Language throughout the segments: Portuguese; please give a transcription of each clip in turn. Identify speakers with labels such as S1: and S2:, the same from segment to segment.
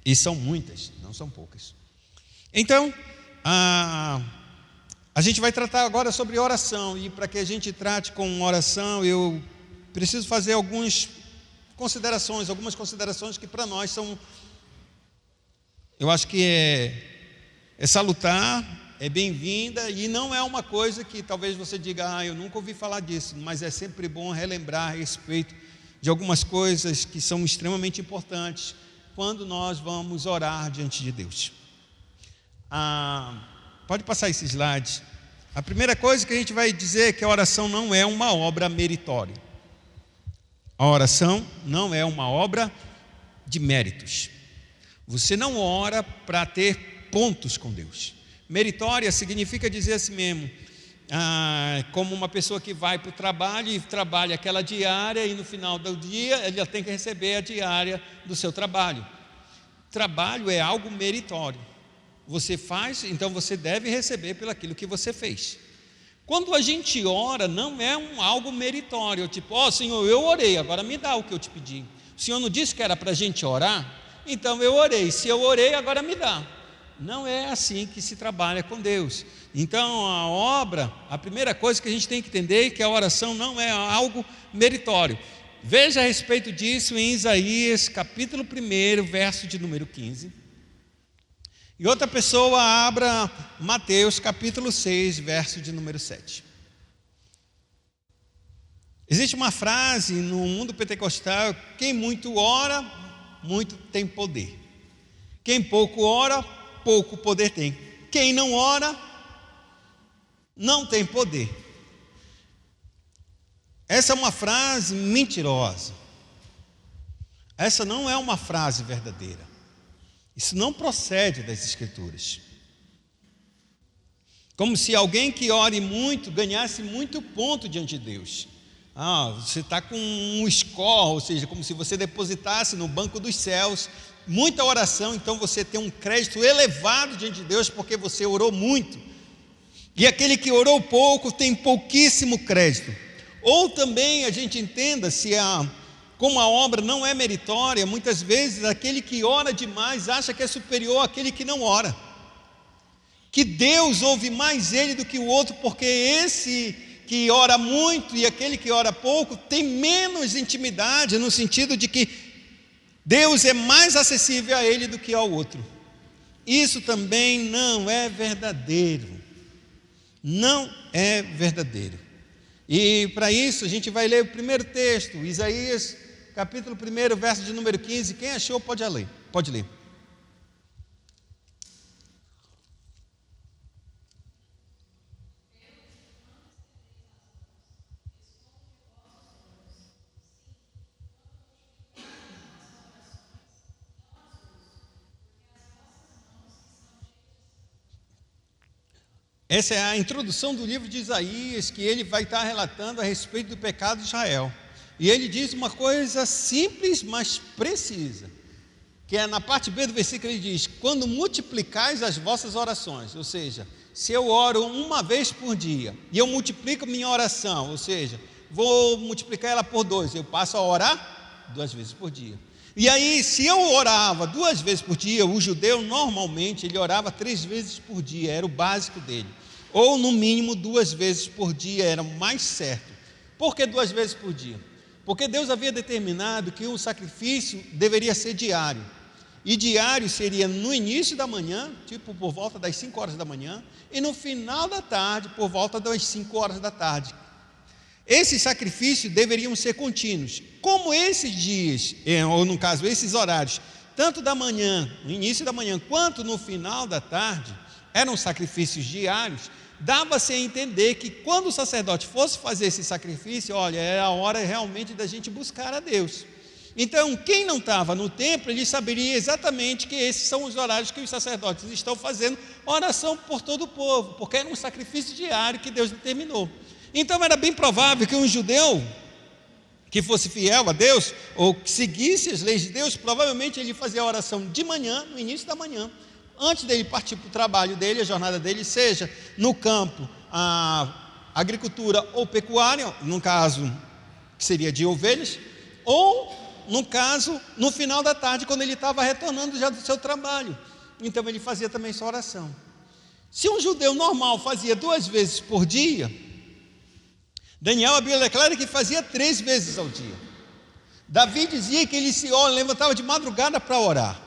S1: E são muitas, não são poucas. Então, a gente vai tratar agora sobre oração. E para que a gente trate com oração, eu preciso fazer algumas considerações que para nós são, eu acho que é salutar, é bem-vinda, e não é uma coisa que talvez você diga, eu nunca ouvi falar disso, mas é sempre bom relembrar a respeito de algumas coisas que são extremamente importantes quando nós vamos orar diante de Deus. Pode passar esse slide. A primeira coisa que a gente vai dizer é que a oração não é uma obra meritória. A oração não é uma obra de méritos. Você não ora para ter pontos com Deus. Meritória significa dizer assim mesmo, como uma pessoa que vai para o trabalho e trabalha aquela diária e no final do dia ela tem que receber a diária do seu trabalho. Trabalho é algo meritório. Você faz, então você deve receber pelo aquilo que você fez. Quando a gente ora, não é algo meritório, tipo, Senhor, eu orei, agora me dá o que eu te pedi. O Senhor não disse que era para a gente orar? Então eu orei, se eu orei, agora me dá. Não é assim que se trabalha com Deus. Então a primeira coisa que a gente tem que entender é que a oração não é algo meritório. Veja a respeito disso em Isaías capítulo 1, verso de número 15. E outra pessoa abra Mateus capítulo 6, verso de número 7. Existe uma frase no mundo pentecostal: quem muito ora, muito tem poder. Quem pouco ora, pouco poder tem. Quem não ora, não tem poder. Essa é uma frase mentirosa. Essa não é uma frase verdadeira. Isso não procede das Escrituras. Como se alguém que ore muito ganhasse muito ponto diante de Deus. Você está com um score, ou seja, como se você depositasse no banco dos céus muita oração, então você tem um crédito elevado diante de Deus porque você orou muito. E aquele que orou pouco tem pouquíssimo crédito. Ou também a gente entenda como a obra não é meritória, muitas vezes aquele que ora demais acha que é superior àquele que não ora. Que Deus ouve mais ele do que o outro, porque esse que ora muito e aquele que ora pouco tem menos intimidade, no sentido de que Deus é mais acessível a ele do que ao outro. Isso também não é verdadeiro. Não é verdadeiro. E para isso a gente vai ler o primeiro texto, Isaías capítulo 1, verso de número 15. Quem achou pode ler. Pode ler. Essa é a introdução do livro de Isaías, que ele vai estar relatando a respeito do pecado de Israel. E ele diz uma coisa simples, mas precisa, que é na parte B do versículo. Ele diz: quando multiplicais as vossas orações, ou seja, se eu oro uma vez por dia, e eu multiplico minha oração, ou seja, vou multiplicar ela por 2, eu passo a orar 2 vezes por dia. E aí, se eu orava 2 vezes por dia, o judeu normalmente ele orava 3 vezes por dia, era o básico dele. Ou no mínimo 2 vezes por dia, era o mais certo. Por que 2 vezes por dia? Porque Deus havia determinado que o sacrifício deveria ser diário. E diário seria no início da manhã, tipo por volta das 5 horas da manhã, e no final da tarde, por volta das 5 horas da tarde. Esses sacrifícios deveriam ser contínuos. Como esses dias, ou no caso esses horários, tanto da manhã, no início da manhã, quanto no final da tarde, eram sacrifícios diários, dava-se a entender que quando o sacerdote fosse fazer esse sacrifício, era a hora realmente da gente buscar a Deus. Então, quem não estava no templo, ele saberia exatamente que esses são os horários que os sacerdotes estão fazendo oração por todo o povo, porque era um sacrifício diário que Deus determinou. Então era bem provável que um judeu que fosse fiel a Deus, ou que seguisse as leis de Deus, provavelmente ele fazia a oração de manhã, no início da manhã, antes dele partir para o trabalho dele, a jornada dele, seja no campo, a agricultura ou pecuária, no caso que seria de ovelhas, ou no caso, no final da tarde, quando ele estava retornando já do seu trabalho. Então ele fazia também sua oração. Se um judeu normal fazia 2 vezes por dia, Daniel, a Bíblia declara que fazia 3 vezes ao dia. Davi dizia que ele se levantava de madrugada para orar.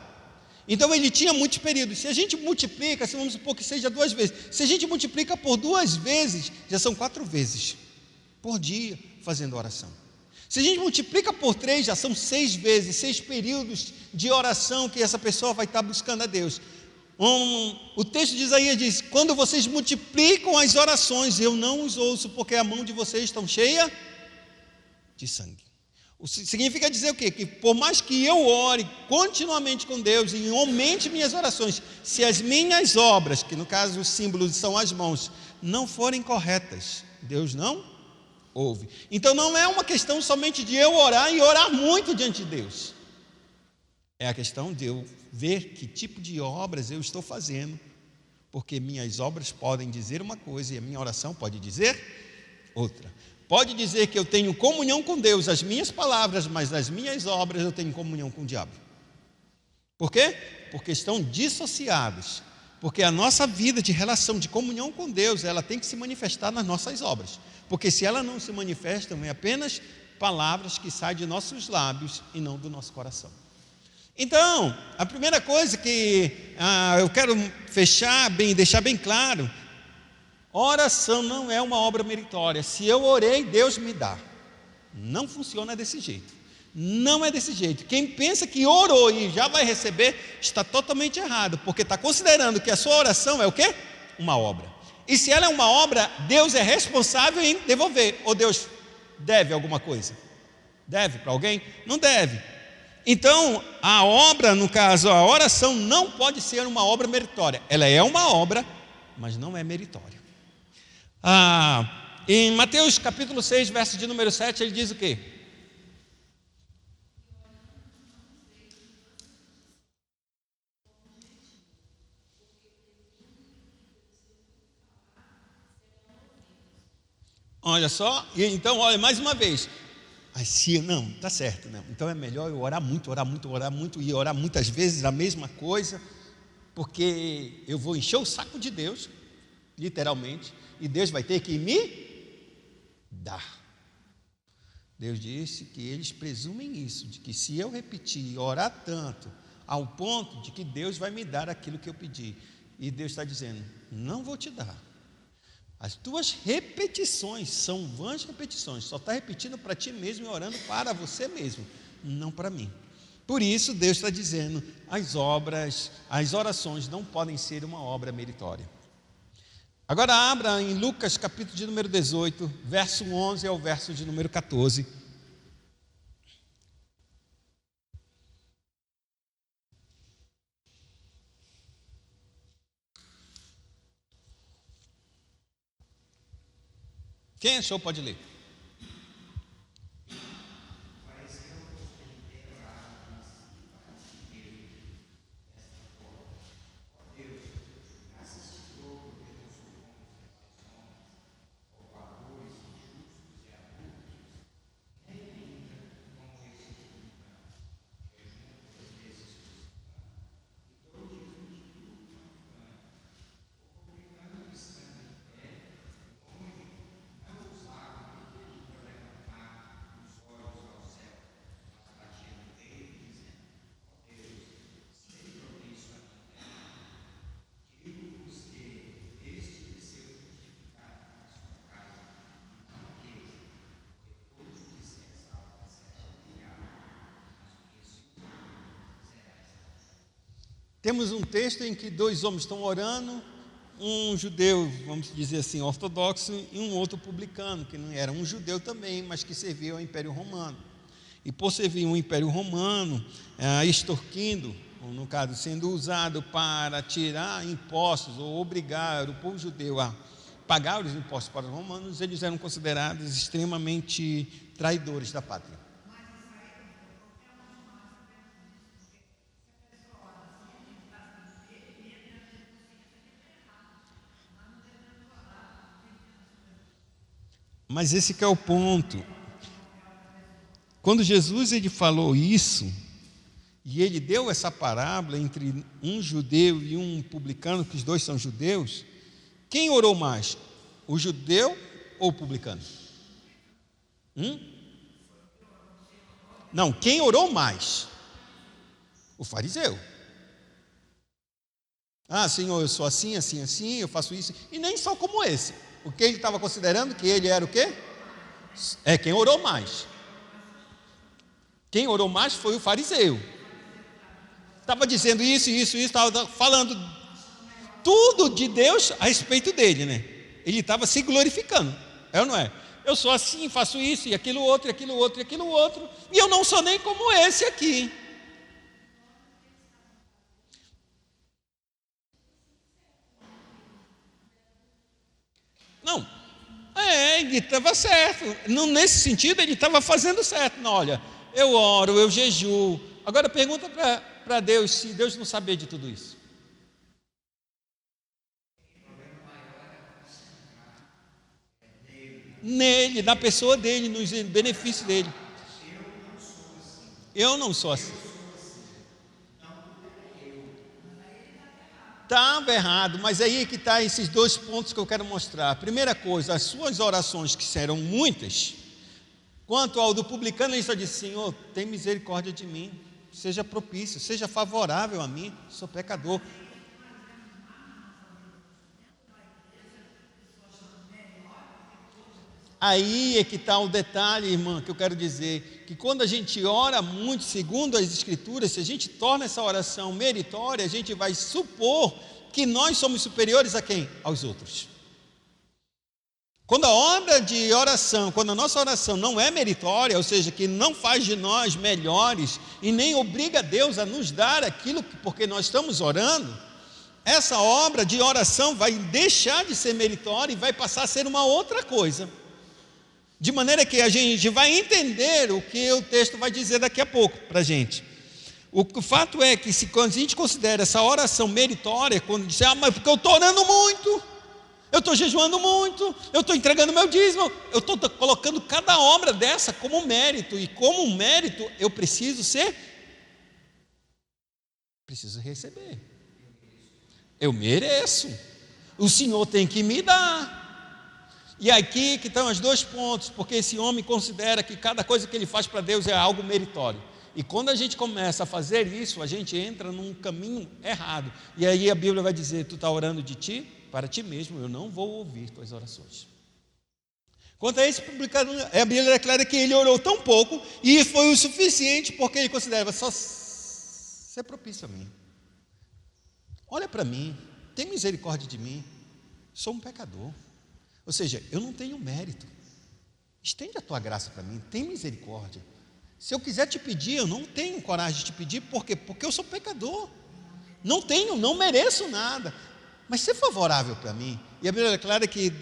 S1: Então ele tinha muitos períodos. Se a gente multiplica, assim, vamos supor que seja 2 vezes. Se a gente multiplica por 2 vezes, já são 4 vezes por dia fazendo oração. Se a gente multiplica por 3, já são 6 vezes, 6 períodos de oração que essa pessoa vai estar buscando a Deus. O texto de Isaías diz: quando vocês multiplicam as orações, eu não os ouço, porque a mão de vocês está cheia de sangue. Significa dizer o quê? Que por mais que eu ore continuamente com Deus e aumente minhas orações, se as minhas obras, que no caso os símbolos são as mãos, não forem corretas, Deus não ouve. Então não é uma questão somente de eu orar e orar muito diante de Deus. É a questão de eu ver que tipo de obras eu estou fazendo, porque minhas obras podem dizer uma coisa e a minha oração pode dizer outra. Pode dizer que eu tenho comunhão com Deus, as minhas palavras, mas nas minhas obras eu tenho comunhão com o diabo. Por quê? Porque estão dissociados. Porque a nossa vida de relação, de comunhão com Deus, ela tem que se manifestar nas nossas obras. Porque se ela não se manifesta, é apenas palavras que saem de nossos lábios e não do nosso coração. Então, a primeira coisa que eu quero deixar bem claro: oração não é uma obra meritória. Se eu orei, Deus me dá. Não funciona desse jeito. Não é desse jeito. Quem pensa que orou e já vai receber, está totalmente errado, porque está considerando que a sua oração é o quê? Uma obra. E se ela é uma obra, Deus é responsável em devolver. Ou Deus deve alguma coisa? Deve para alguém? Não deve. Então, a obra, no caso, a oração não pode ser uma obra meritória. Ela é uma obra, mas não é meritória. Em Mateus capítulo 6, verso de número 7, ele diz o quê? Olha só, e então, olha, mais uma vez. Se não, está certo, não. Então é melhor eu orar muito e orar muitas vezes a mesma coisa, porque eu vou encher o saco de Deus, literalmente, e Deus vai ter que me dar. Deus disse que eles presumem isso, de que se eu repetir e orar tanto, ao ponto de que Deus vai me dar aquilo que eu pedi, e Deus está dizendo: não vou te dar. As tuas repetições são vãs repetições, só está repetindo para ti mesmo e orando para você mesmo, não para mim. Por isso Deus está dizendo: as orações não podem ser uma obra meritória. Agora abra em Lucas capítulo de número 18, verso 11 ao verso de número 14. Quem achou pode ler. Temos um texto em que 2 homens estão orando, um judeu, vamos dizer assim, ortodoxo, e um outro publicano, que não era um judeu também, mas que servia ao Império Romano. E por servir o Império Romano, extorquindo, ou no caso, sendo usado para tirar impostos ou obrigar o povo judeu a pagar os impostos para os romanos, eles eram considerados extremamente traidores da pátria. Mas esse que é o ponto. Quando Jesus ele falou isso, e ele deu essa parábola entre um judeu e um publicano, que os dois são judeus, quem orou mais? O judeu ou o publicano? Não, quem orou mais? O fariseu. Ah, Senhor, eu sou assim, assim, assim, eu faço isso. E nem só como esse. O que ele estava considerando que ele era o quê? É quem orou mais. Quem orou mais foi o fariseu. Estava dizendo isso, estava falando tudo de Deus a respeito dele, né? Ele estava se glorificando, é ou não é? Eu sou assim, faço isso, e aquilo outro, e aquilo outro, e aquilo outro, e eu não sou nem como esse aqui. Não, ele estava certo. Não, nesse sentido, ele estava fazendo certo. Não, olha, eu oro, eu jejuo. Agora pergunta para Deus se Deus não sabia de tudo isso. Nele, na pessoa dele, nos benefícios dele. Eu não sou assim. Estava errado, mas aí que está esses dois pontos que eu quero mostrar. Primeira coisa, as suas orações, que serão muitas, quanto ao do publicano, ele só disse: Senhor, tem misericórdia de mim, seja propício, seja favorável a mim, sou pecador. Aí é que está o detalhe, irmã, que eu quero dizer, que quando a gente ora muito, segundo as Escrituras, se a gente torna essa oração meritória, a gente vai supor que nós somos superiores a quem? Aos outros. Quando a obra de oração, quando a nossa oração não é meritória, ou seja, que não faz de nós melhores e nem obriga Deus a nos dar aquilo porque nós estamos orando, essa obra de oração vai deixar de ser meritória e vai passar a ser uma outra coisa. De maneira que a gente vai entender o que o texto vai dizer daqui a pouco para a gente. O fato é que quando a gente considera essa oração meritória, quando diz: mas porque eu estou orando muito, eu estou jejuando muito, eu estou entregando meu dízimo, eu estou colocando cada obra dessa como mérito, e como mérito eu preciso receber. Eu mereço. O Senhor tem que me dar. E aqui que estão os dois pontos, porque esse homem considera que cada coisa que ele faz para Deus é algo meritório. E quando a gente começa a fazer isso, a gente entra num caminho errado. E aí a Bíblia vai dizer: tu está orando de ti, para ti mesmo, eu não vou ouvir tuas orações. Quanto a esse publicano, a Bíblia declara que ele orou tão pouco, e foi o suficiente, porque ele considerava: só ser propício a mim. Olha para mim, tem misericórdia de mim, sou um pecador. Ou seja, eu não tenho mérito. Estende a tua graça para mim, tem misericórdia. Se eu quiser te pedir, eu não tenho coragem de te pedir, por quê? Porque eu sou pecador. Não mereço nada. Mas ser favorável para mim. E a Bíblia declara que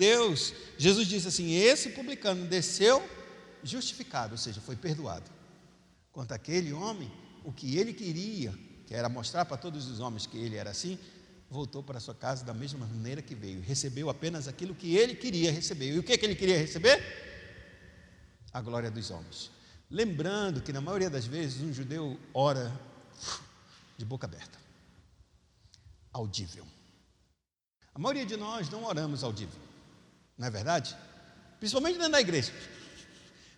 S1: Jesus disse assim: esse publicano desceu justificado, ou seja, foi perdoado. Quanto àquele homem, o que ele queria, que era mostrar para todos os homens que ele era assim, voltou para sua casa da mesma maneira que veio, recebeu apenas aquilo que ele queria receber. E o que ele queria receber? A glória dos homens. Lembrando que na maioria das vezes um judeu ora de boca aberta, audível. A maioria de nós não oramos audível, não é verdade? Principalmente dentro da igreja.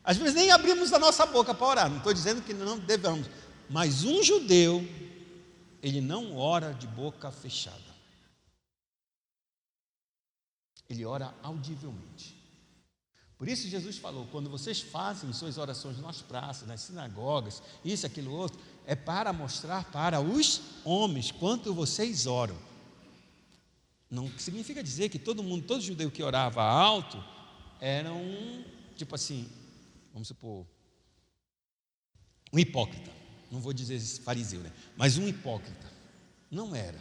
S1: Às vezes nem abrimos a nossa boca para orar, não estou dizendo que não devemos, mas um judeu, ele não ora de boca fechada. Ele ora audivelmente. Por isso Jesus falou: quando vocês fazem suas orações nas praças, nas sinagogas, isso, aquilo, outro, é para mostrar para os homens quanto vocês oram. Não significa dizer que todo judeu que orava alto era tipo assim, vamos supor, um hipócrita. Não vou dizer fariseu, né? Mas um hipócrita. Não era.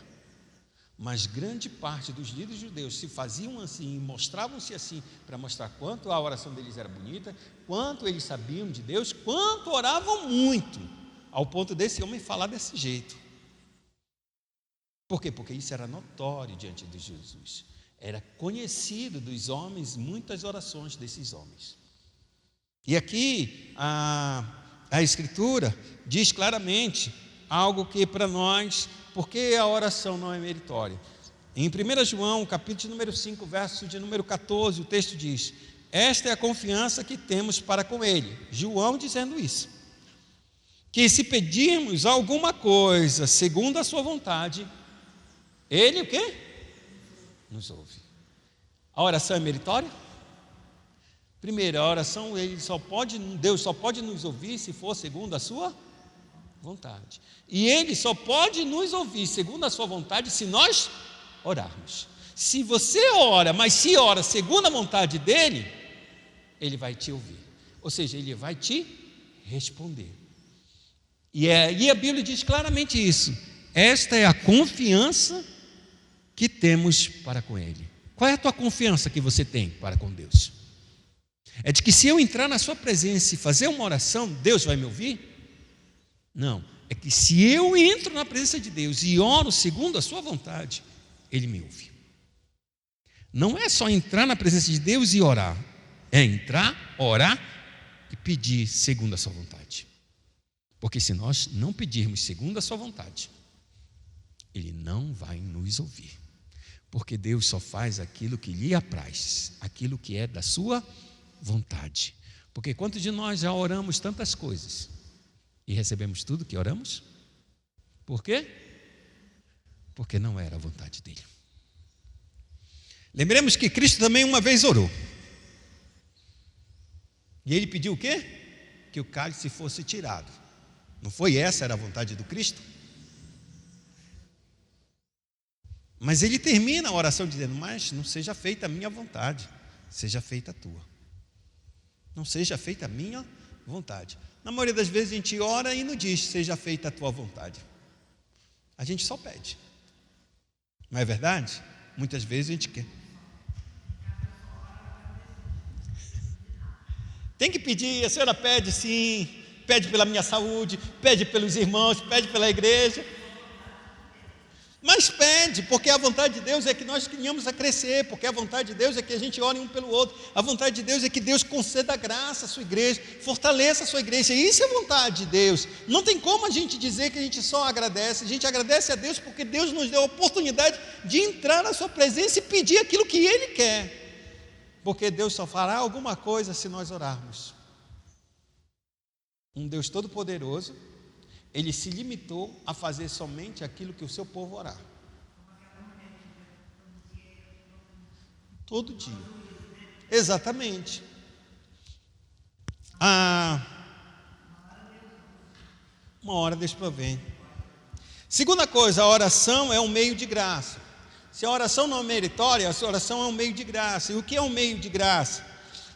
S1: Mas grande parte dos líderes judeus se faziam assim, mostravam-se assim, para mostrar quanto a oração deles era bonita, quanto eles sabiam de Deus, quanto oravam muito, ao ponto desse homem falar desse jeito. Por quê? Porque isso era notório diante de Jesus. Era conhecido dos homens, muitas orações desses homens. E aqui, a Escritura diz claramente algo que para nós, porque a oração não é meritória. Em 1 João, capítulo número 5, verso de número 14, o texto diz: esta é a confiança que temos para com Ele. João dizendo isso, que se pedirmos alguma coisa segundo a sua vontade, Ele o quê? Nos ouve. A oração é meritória? Primeiro, a oração, Deus só pode nos ouvir se for segundo a sua vontade. E Ele só pode nos ouvir segundo a sua vontade se nós orarmos. Se você ora, mas se ora segundo a vontade dEle, Ele vai te ouvir. Ou seja, Ele vai te responder. E a Bíblia diz claramente isso. Esta é a confiança que temos para com Ele. Qual é a tua confiança que você tem para com Deus? É de que se eu entrar na sua presença e fazer uma oração, Deus vai me ouvir? Não, é que se eu entro na presença de Deus e oro segundo a sua vontade, Ele me ouve. Não é só entrar na presença de Deus e orar, é entrar, orar e pedir segundo a sua vontade. Porque se nós não pedirmos segundo a sua vontade, Ele não vai nos ouvir. Porque Deus só faz aquilo que lhe apraz, aquilo que é da sua vontade. Porque quantos de nós já oramos tantas coisas e recebemos tudo que oramos? Por quê? Porque não era a vontade dele. Lembremos que Cristo também uma vez orou. E ele pediu o quê? Que o cálice fosse tirado. Não foi essa era a vontade do Cristo? Mas ele termina a oração dizendo: mas não seja feita a minha vontade, seja feita a tua. Não seja feita a minha vontade. Na maioria das vezes a gente ora e não diz: seja feita a tua vontade. A gente só pede. Não é verdade? Muitas vezes a gente quer. Tem que pedir, a senhora pede sim, pede pela minha saúde, pede pelos irmãos, pede pela igreja. Mas pede, porque a vontade de Deus é que nós venhamos a crescer, porque a vontade de Deus é que a gente ore um pelo outro, a vontade de Deus é que Deus conceda graça à sua igreja, fortaleça a sua igreja. Isso é vontade de Deus. Não tem como a gente dizer que a gente só agradece. A gente agradece a Deus porque Deus nos deu a oportunidade de entrar na sua presença e pedir aquilo que Ele quer, porque Deus só fará alguma coisa se nós orarmos. Um Deus todo-poderoso, Ele se limitou a fazer somente aquilo que o seu povo orar. Todo dia. Exatamente. Uma hora Deus provém. Segunda coisa, a oração é um meio de graça. Se a oração não é meritória, a oração é um meio de graça. E o que é um meio de graça?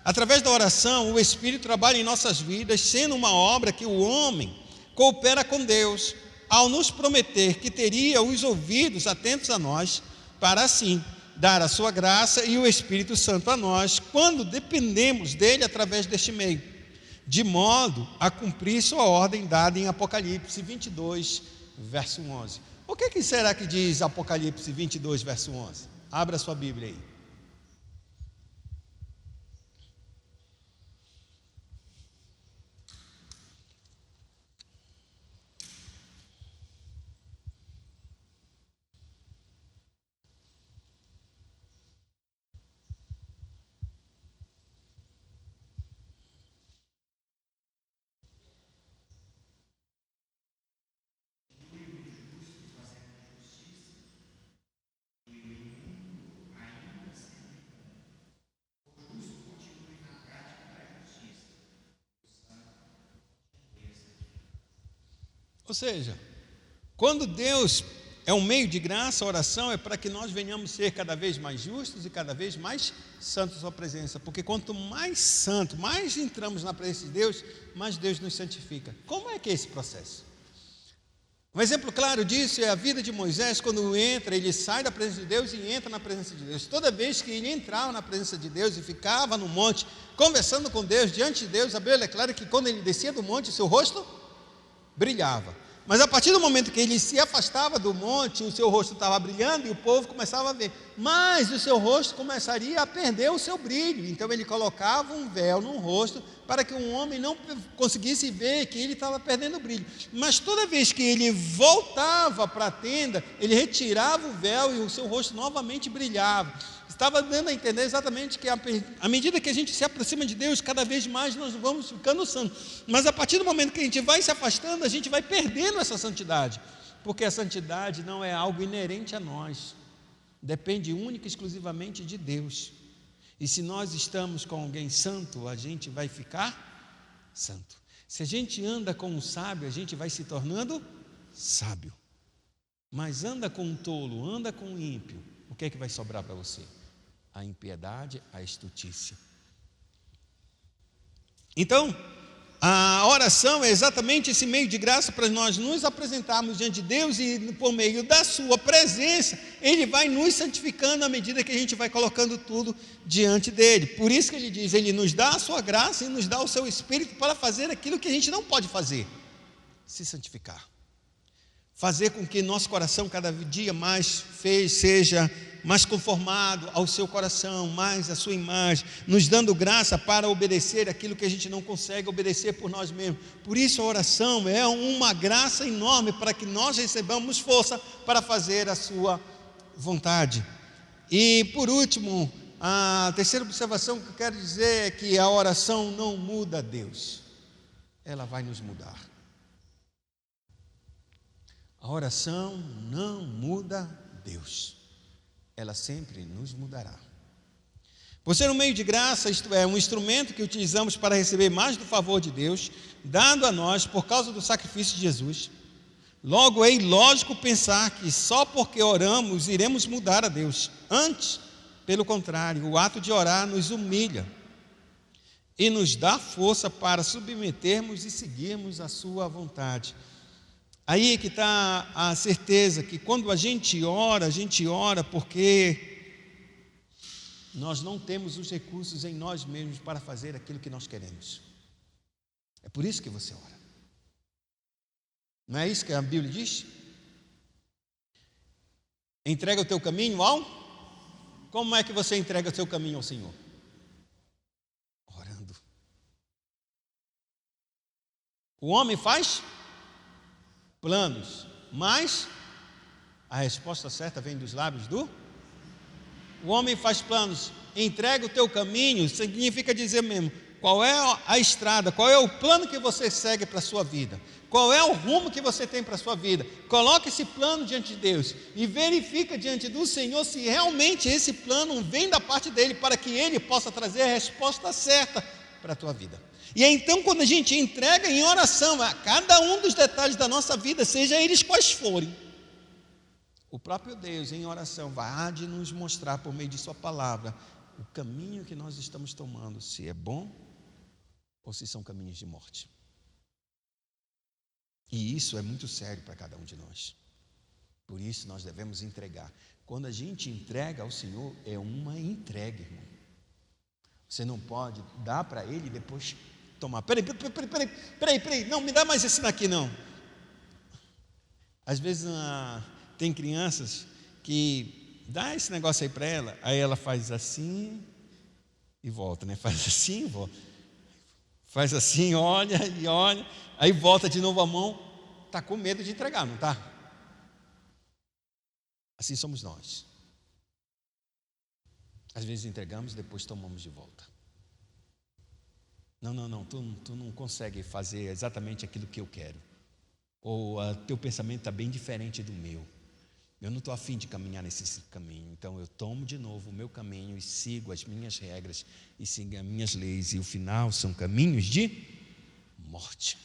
S1: Através da oração, o Espírito trabalha em nossas vidas, sendo uma obra que o homem coopera com Deus, ao nos prometer que teria os ouvidos atentos a nós, para assim dar a sua graça e o Espírito Santo a nós, quando dependemos dele através deste meio, de modo a cumprir sua ordem dada em Apocalipse 22, verso 11. O que será que diz Apocalipse 22, verso 11? Abra sua Bíblia aí. Ou seja, quando Deus é um meio de graça, a oração é para que nós venhamos ser cada vez mais justos e cada vez mais santos à sua presença. Porque quanto mais santo, mais entramos na presença de Deus, mais Deus nos santifica. Como é que é esse processo? Um exemplo claro disso é a vida de Moisés. Quando entra, ele sai da presença de Deus e entra na presença de Deus. Toda vez que ele entrava na presença de Deus e ficava no monte, conversando com Deus, diante de Deus, a Bíblia é clara que quando ele descia do monte, seu rosto brilhava. Mas a partir do momento que ele se afastava do monte, o seu rosto estava brilhando e o povo começava a ver. Mas o seu rosto começaria a perder o seu brilho. Então ele colocava um véu no rosto para que um homem não conseguisse ver que ele estava perdendo o brilho. Mas toda vez que ele voltava para a tenda, ele retirava o véu e o seu rosto novamente brilhava. Estava dando a entender exatamente que à medida que a gente se aproxima de Deus, cada vez mais nós vamos ficando santos. Mas a partir do momento que a gente vai se afastando, a gente vai perdendo essa santidade. Porque a santidade não é algo inerente a nós. Depende única e exclusivamente de Deus. E se nós estamos com alguém santo, a gente vai ficar santo. Se a gente anda com um sábio, a gente vai se tornando sábio. Mas anda com um tolo, anda com um ímpio, o que é que vai sobrar para você? A impiedade, a estultícia. Então, a oração é exatamente esse meio de graça para nós nos apresentarmos diante de Deus e por meio da sua presença, Ele vai nos santificando à medida que a gente vai colocando tudo diante dEle. Por isso que Ele diz, Ele nos dá a sua graça e nos dá o seu Espírito para fazer aquilo que a gente não pode fazer, se santificar. Fazer com que nosso coração cada dia mais seja mais conformado ao seu coração, mais à sua imagem, nos dando graça para obedecer aquilo que a gente não consegue obedecer por nós mesmos. Por isso a oração é uma graça enorme para que nós recebamos força para fazer a sua vontade. E por último, a terceira observação que eu quero dizer é que a oração não muda Deus, ela vai nos mudar. A oração não muda Deus, ela sempre nos mudará. Por ser um meio de graça, isto é, um instrumento que utilizamos para receber mais do favor de Deus, dado a nós por causa do sacrifício de Jesus, logo é ilógico pensar que só porque oramos iremos mudar a Deus. Antes, pelo contrário, o ato de orar nos humilha e nos dá força para submetermos e seguirmos a sua vontade. Aí é que está a certeza que quando a gente ora porque nós não temos os recursos em nós mesmos para fazer aquilo que nós queremos. É por isso que você ora. Não é isso que a Bíblia diz? Entrega o teu caminho ao... Como é que você entrega o teu caminho ao Senhor? Orando. O homem faz planos, mas a resposta certa vem dos lábios do... O homem faz planos, entrega o teu caminho, significa dizer mesmo, qual é a estrada, qual é o plano que você segue para a sua vida, qual é o rumo que você tem para a sua vida. Coloca esse plano diante de Deus e verifica diante do Senhor se realmente esse plano vem da parte dEle, para que Ele possa trazer a resposta certa para a tua vida. E então, quando a gente entrega em oração a cada um dos detalhes da nossa vida, seja eles quais forem, o próprio Deus em oração vai de nos mostrar por meio de sua palavra o caminho que nós estamos tomando, se é bom ou se são caminhos de morte. E isso é muito sério para cada um de nós. Por isso nós devemos entregar. Quando a gente entrega ao Senhor, é uma entrega, irmão. Você não pode dar para Ele e depois tomar. Peraí, não me dá mais esse daqui não. Às vezes tem crianças que dá esse negócio aí para ela, aí ela faz assim e volta, né? Faz assim e volta. Faz assim, olha e olha, aí volta de novo a mão, está com medo de entregar, não está? Assim somos nós. Às vezes entregamos e depois tomamos de volta. Não, tu não consegue fazer exatamente aquilo que eu quero. Ou teu pensamento está bem diferente do meu. Eu não estou afim de caminhar nesse caminho. Então eu tomo de novo o meu caminho e sigo as minhas regras e sigo as minhas leis. E o final são caminhos de morte.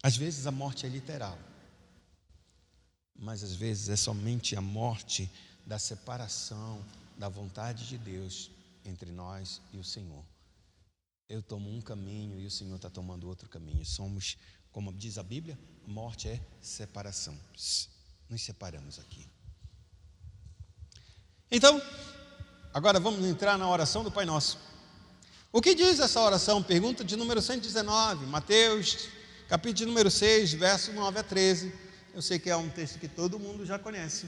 S1: Às vezes a morte é literal, mas às vezes é somente a morte da separação da vontade de Deus entre nós e o Senhor. Eu tomo um caminho e o Senhor está tomando outro caminho. Somos, como diz a Bíblia, a morte é separação. Nos separamos aqui. Então, agora vamos entrar na oração do Pai Nosso. O que diz essa oração? Pergunta de número 119, Mateus, capítulo de número 6, verso 9 a 13. Eu sei que é um texto que todo mundo já conhece.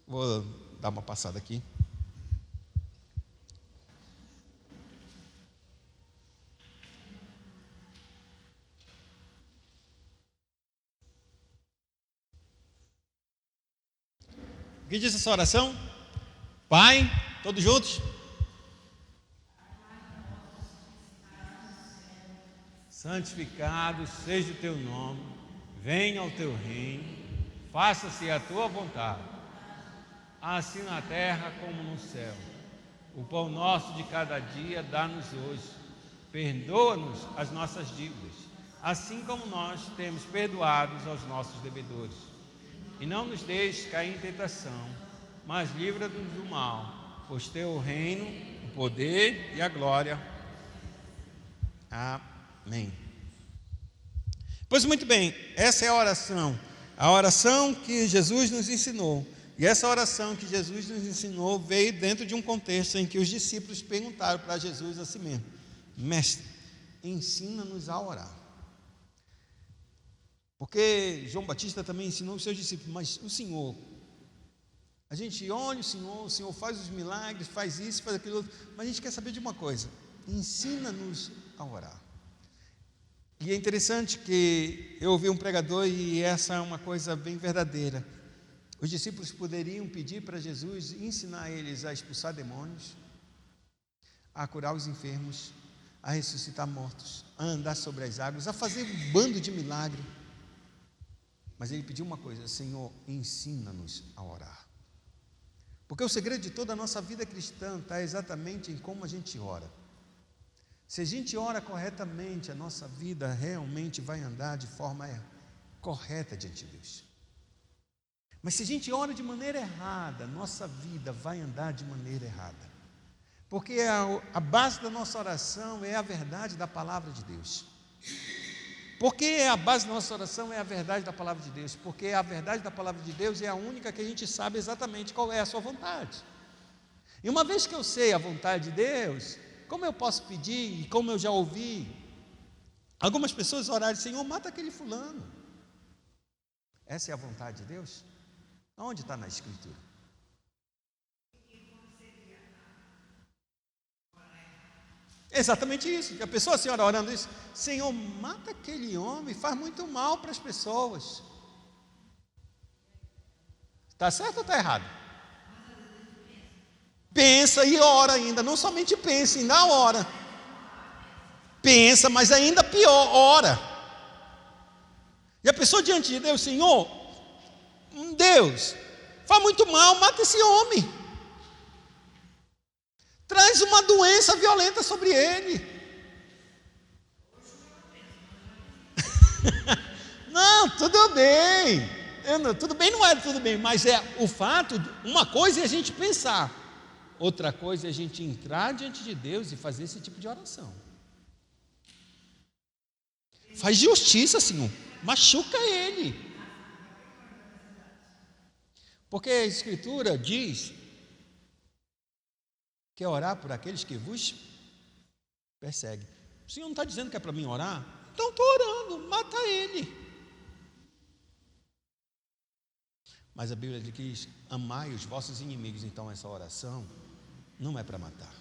S1: Vou dar uma passada aqui. O que diz essa oração? Pai, todos juntos? Santificado seja o teu nome, venha o teu reino, faça-se a tua vontade, assim na terra como no céu. O pão nosso de cada dia dá-nos hoje, perdoa-nos as nossas dívidas, assim como nós temos perdoados aos nossos devedores. E não nos deixes cair em tentação, mas livra-nos do mal, pois teu o reino, o poder e a glória. Amém. Pois muito bem, essa é a oração que Jesus nos ensinou. E essa oração que Jesus nos ensinou veio dentro de um contexto em que os discípulos perguntaram para Jesus assim mesmo: Mestre, ensina-nos a orar. Porque João Batista também ensinou os seus discípulos, mas o Senhor, a gente olha o Senhor faz os milagres, faz isso, faz aquilo outro, mas a gente quer saber de uma coisa: ensina-nos a orar. E é interessante que eu ouvi um pregador, e essa é uma coisa bem verdadeira. Os discípulos poderiam pedir para Jesus ensinar eles a expulsar demônios, a curar os enfermos, a ressuscitar mortos, a andar sobre as águas, a fazer um bando de milagres. Mas ele pediu uma coisa: Senhor, ensina-nos a orar. Porque o segredo de toda a nossa vida cristã está exatamente em como a gente ora. Se a gente ora corretamente, a nossa vida realmente vai andar de forma correta diante de Deus. Mas se a gente ora de maneira errada, nossa vida vai andar de maneira errada. Porque a base da nossa oração é a verdade da palavra de Deus. Por que a base da nossa oração é a verdade da palavra de Deus? Porque a verdade da palavra de Deus é a única que a gente sabe exatamente qual é a sua vontade. E uma vez que eu sei a vontade de Deus, como eu posso pedir, e como eu já ouvi algumas pessoas orarem: Senhor, mata aquele fulano. Essa é a vontade de Deus? Onde está na Escritura? Exatamente isso. A pessoa, a senhora orando isso: Senhor, mata aquele homem, faz muito mal para as pessoas. Está certo ou está errado? Pensa e ora ainda, não somente pensa, ainda ora. Pensa, mas ainda pior, ora. E a pessoa diante de Deus: Senhor, Deus, faz muito mal, mata esse homem. Traz uma doença violenta sobre ele. Não, tudo bem. Tudo bem não é tudo bem, mas é o fato, uma coisa é a gente pensar, outra coisa é a gente entrar diante de Deus e fazer esse tipo de oração. Faz justiça, Senhor, machuca ele. Porque a Escritura diz que é orar por aqueles que vos perseguem. O Senhor não está dizendo que é para mim orar? Então estou orando, mata ele. Mas a Bíblia diz: amai os vossos inimigos. Então essa oração não é para matar.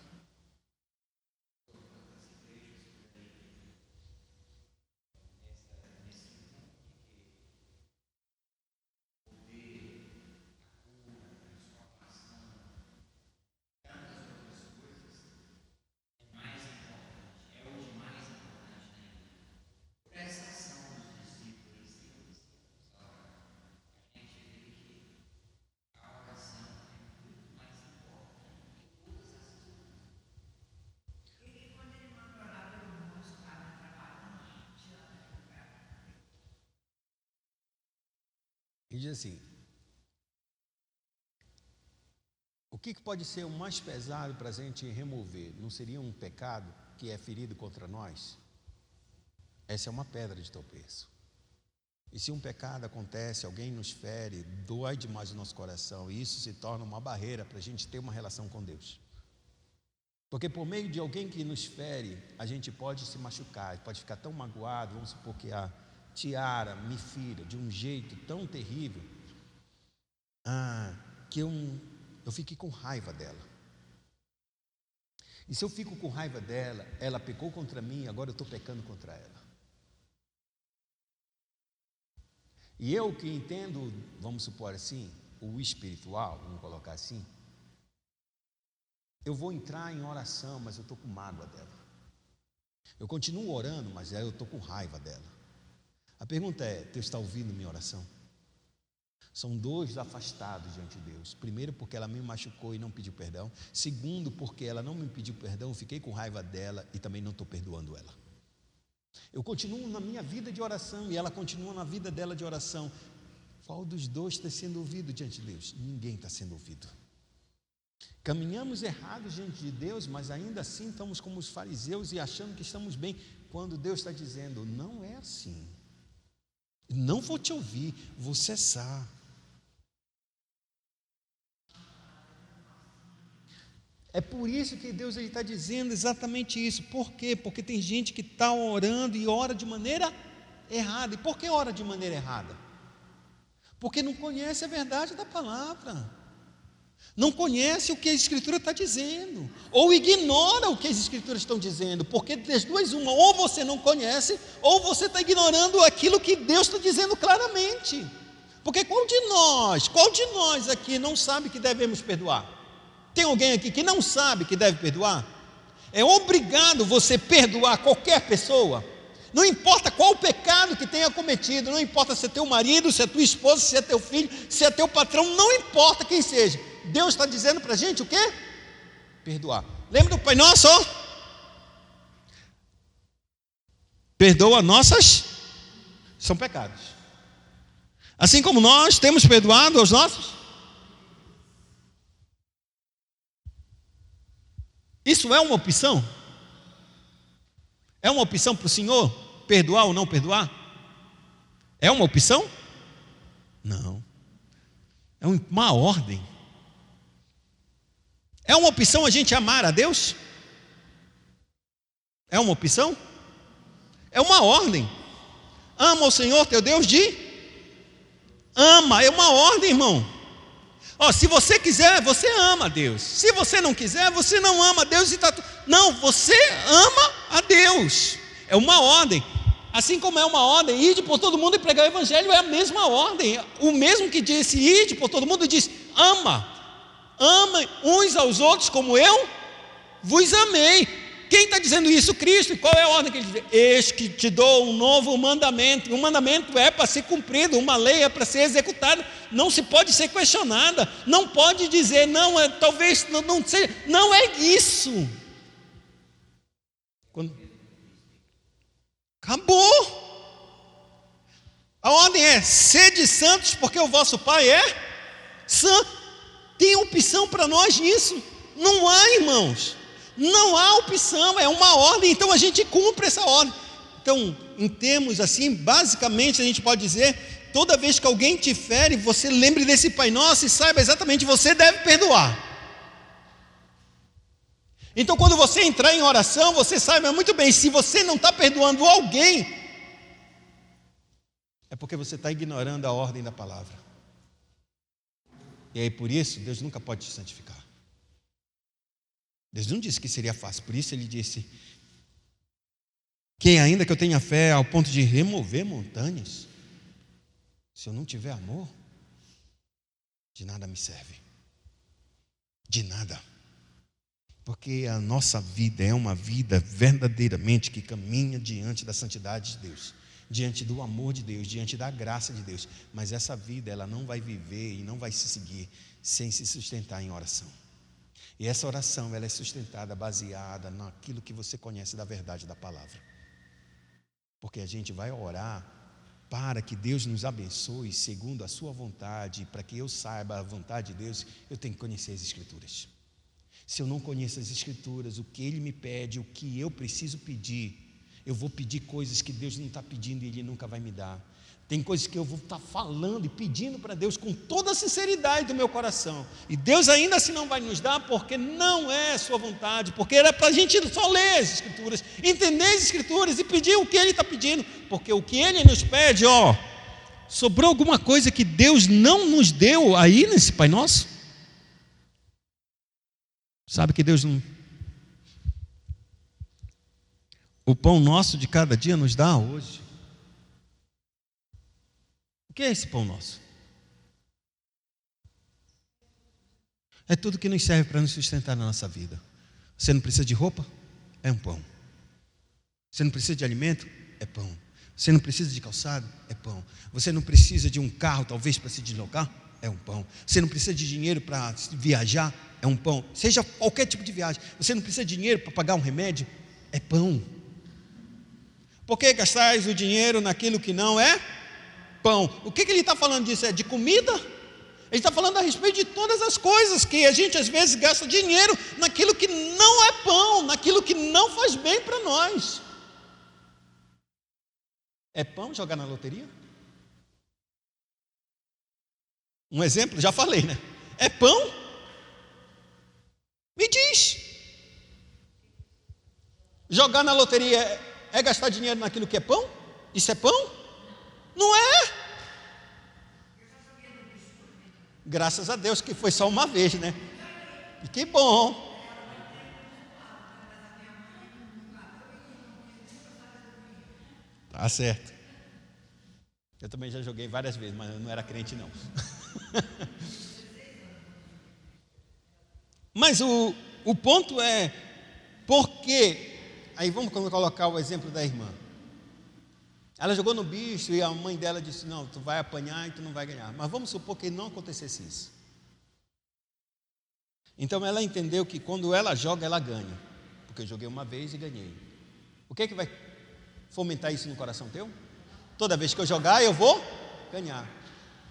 S1: E diz assim: o que pode ser o mais pesado para a gente remover? Não seria um pecado que é ferido contra nós? Essa é uma pedra de tropeço. E se um pecado acontece, alguém nos fere, dói demais o nosso coração, e isso se torna uma barreira para a gente ter uma relação com Deus. Porque por meio de alguém que nos fere, a gente pode se machucar, pode ficar tão magoado. Vamos supor que a Tiara me fira de um jeito tão terrível, que eu fiquei com raiva dela. E se eu fico com raiva dela, ela pecou contra mim, agora eu estou pecando contra ela. E eu que entendo, vamos supor assim, o espiritual, vamos colocar assim, eu vou entrar em oração, mas eu estou com mágoa dela. Eu continuo orando, mas eu estou com raiva dela. A pergunta é: Deus está ouvindo minha oração? São dois afastados diante de Deus. Primeiro, porque ela me machucou e não pediu perdão. Segundo, porque ela não me pediu perdão, eu fiquei com raiva dela e também não estou perdoando ela. Eu continuo na minha vida de oração e ela continua na vida dela de oração. Qual dos dois está sendo ouvido diante de Deus? Ninguém está sendo ouvido. Caminhamos errados diante de Deus, mas ainda assim estamos como os fariseus e achando que estamos bem, quando Deus está dizendo: não é assim. Não vou te ouvir, vou cessar. É por isso que Deus está dizendo exatamente isso. Por quê? Porque tem gente que está orando e ora de maneira errada. E por que ora de maneira errada? Porque não conhece a verdade da palavra, não conhece o que a Escritura está dizendo, ou ignora o que as Escrituras estão dizendo. Porque das duas uma, ou você não conhece, ou você está ignorando aquilo que Deus está dizendo claramente. Porque qual de nós aqui não sabe que devemos perdoar? Tem alguém aqui que não sabe que deve perdoar? É obrigado você perdoar qualquer pessoa, não importa qual o pecado que tenha cometido, não importa se é teu marido, se é tua esposa, se é teu filho, se é teu patrão, não importa quem seja. Deus está dizendo para a gente o quê? Perdoar. Lembra do Pai Nosso? Perdoa nossas, são pecados, assim como nós temos perdoado aos nossos. Isso é uma opção? É uma opção para o Senhor perdoar ou não perdoar? É uma opção? Não. É uma ordem. É uma opção a gente amar a Deus? É uma opção? É uma ordem. Ama o Senhor teu Deus ama, é uma ordem, irmão. Se você quiser, você ama a Deus. Se você não quiser, você não ama a Deus. Não, você ama a Deus. É uma ordem. Assim como é uma ordem, ide por todo mundo e pregar o Evangelho, é a mesma ordem. O mesmo que disse ide por todo mundo, diz ama uns aos outros como eu vos amei. Quem está dizendo isso? Cristo. E qual é a ordem que ele diz? Eis que te dou um novo mandamento. Um mandamento é para ser cumprido, uma lei é para ser executada, não se pode ser questionada, não pode dizer não, talvez não seja, não é isso. Acabou. A ordem é: sede santos, porque o vosso Pai é santo. Tem opção para nós nisso? Não há, irmãos. Não há opção, é uma ordem, então a gente cumpre essa ordem. Então, em termos assim, basicamente a gente pode dizer: toda vez que alguém te fere, você lembre desse Pai Nosso e saiba exatamente, você deve perdoar. Então, quando você entrar em oração, você saiba muito bem, se você não está perdoando alguém, é porque você está ignorando a ordem da palavra. E aí, por isso, Deus nunca pode te santificar. Deus não disse que seria fácil, por isso ele disse que ainda que eu tenha fé ao ponto de remover montanhas, se eu não tiver amor, de nada me serve. De nada. Porque a nossa vida é uma vida verdadeiramente que caminha diante da santidade de Deus, diante do amor de Deus, diante da graça de Deus. Mas essa vida ela não vai viver e não vai se seguir sem se sustentar em oração. E essa oração ela é sustentada, baseada naquilo que você conhece da verdade da palavra. Porque a gente vai orar para que Deus nos abençoe segundo a sua vontade. Para que eu saiba a vontade de Deus, eu tenho que conhecer as Escrituras. Se eu não conheço as Escrituras, o que Ele me pede, o que eu preciso pedir, Eu vou pedir coisas que Deus não está pedindo e Ele nunca vai me dar. Tem coisas que eu vou estar falando e pedindo para Deus com toda a sinceridade do meu coração. E Deus ainda assim não vai nos dar, porque não é sua vontade, porque era para a gente só ler as Escrituras, entender as Escrituras e pedir o que Ele está pedindo, porque o que Ele nos pede, sobrou alguma coisa que Deus não nos deu aí nesse Pai Nosso? Sabe que Deus não... O pão nosso de cada dia nos dá hoje. O que é esse pão nosso? É tudo que nos serve para nos sustentar na nossa vida. Você não precisa de roupa? É um pão. Você não precisa de alimento? É pão. Você não precisa de calçado? É pão. Você não precisa de um carro, talvez, para se deslocar? É um pão. Você não precisa de dinheiro para viajar? É um pão. Seja qualquer tipo de viagem. Você não precisa de dinheiro para pagar um remédio? É pão. Por que gastais o dinheiro naquilo que não é pão? O que ele está falando disso? É de comida? Ele está falando a respeito de todas as coisas que a gente às vezes gasta dinheiro naquilo que não é pão, naquilo que não faz bem para nós. É pão jogar na loteria? Um exemplo, já falei, né? É pão? Me diz. Jogar na loteria é gastar dinheiro naquilo que é pão? Isso é pão? Não é? Graças a Deus que foi só uma vez, né? E que bom. Tá certo. Eu também já joguei várias vezes, mas eu não era crente não. Mas o ponto é, por quê? Aí vamos colocar o exemplo da irmã. Ela jogou no bicho e a mãe dela disse, não, tu vai apanhar e tu não vai ganhar. Mas vamos supor que não acontecesse isso. Então ela entendeu que quando ela joga, ela ganha. Porque eu joguei uma vez e ganhei. O que é que vai fomentar isso no coração teu? Toda vez que eu jogar, eu vou ganhar.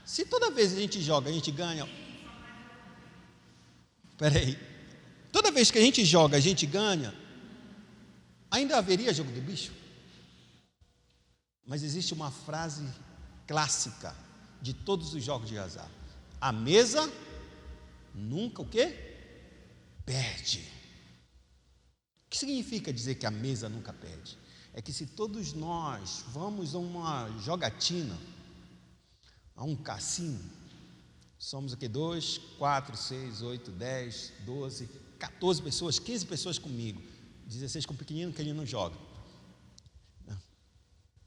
S1: Se toda vez a gente joga, a gente ganha... Espera aí. Toda vez que a gente joga, a gente ganha, ainda haveria jogo do bicho? Mas existe uma frase clássica de todos os jogos de azar. A mesa nunca o quê? Perde. O que significa dizer que a mesa nunca perde? É que se todos nós vamos a uma jogatina, a um cassino, somos aqui 2, 4, 6, 8, 10, 12, 14 pessoas, 15 pessoas comigo, 16 com o pequenino que ele não joga.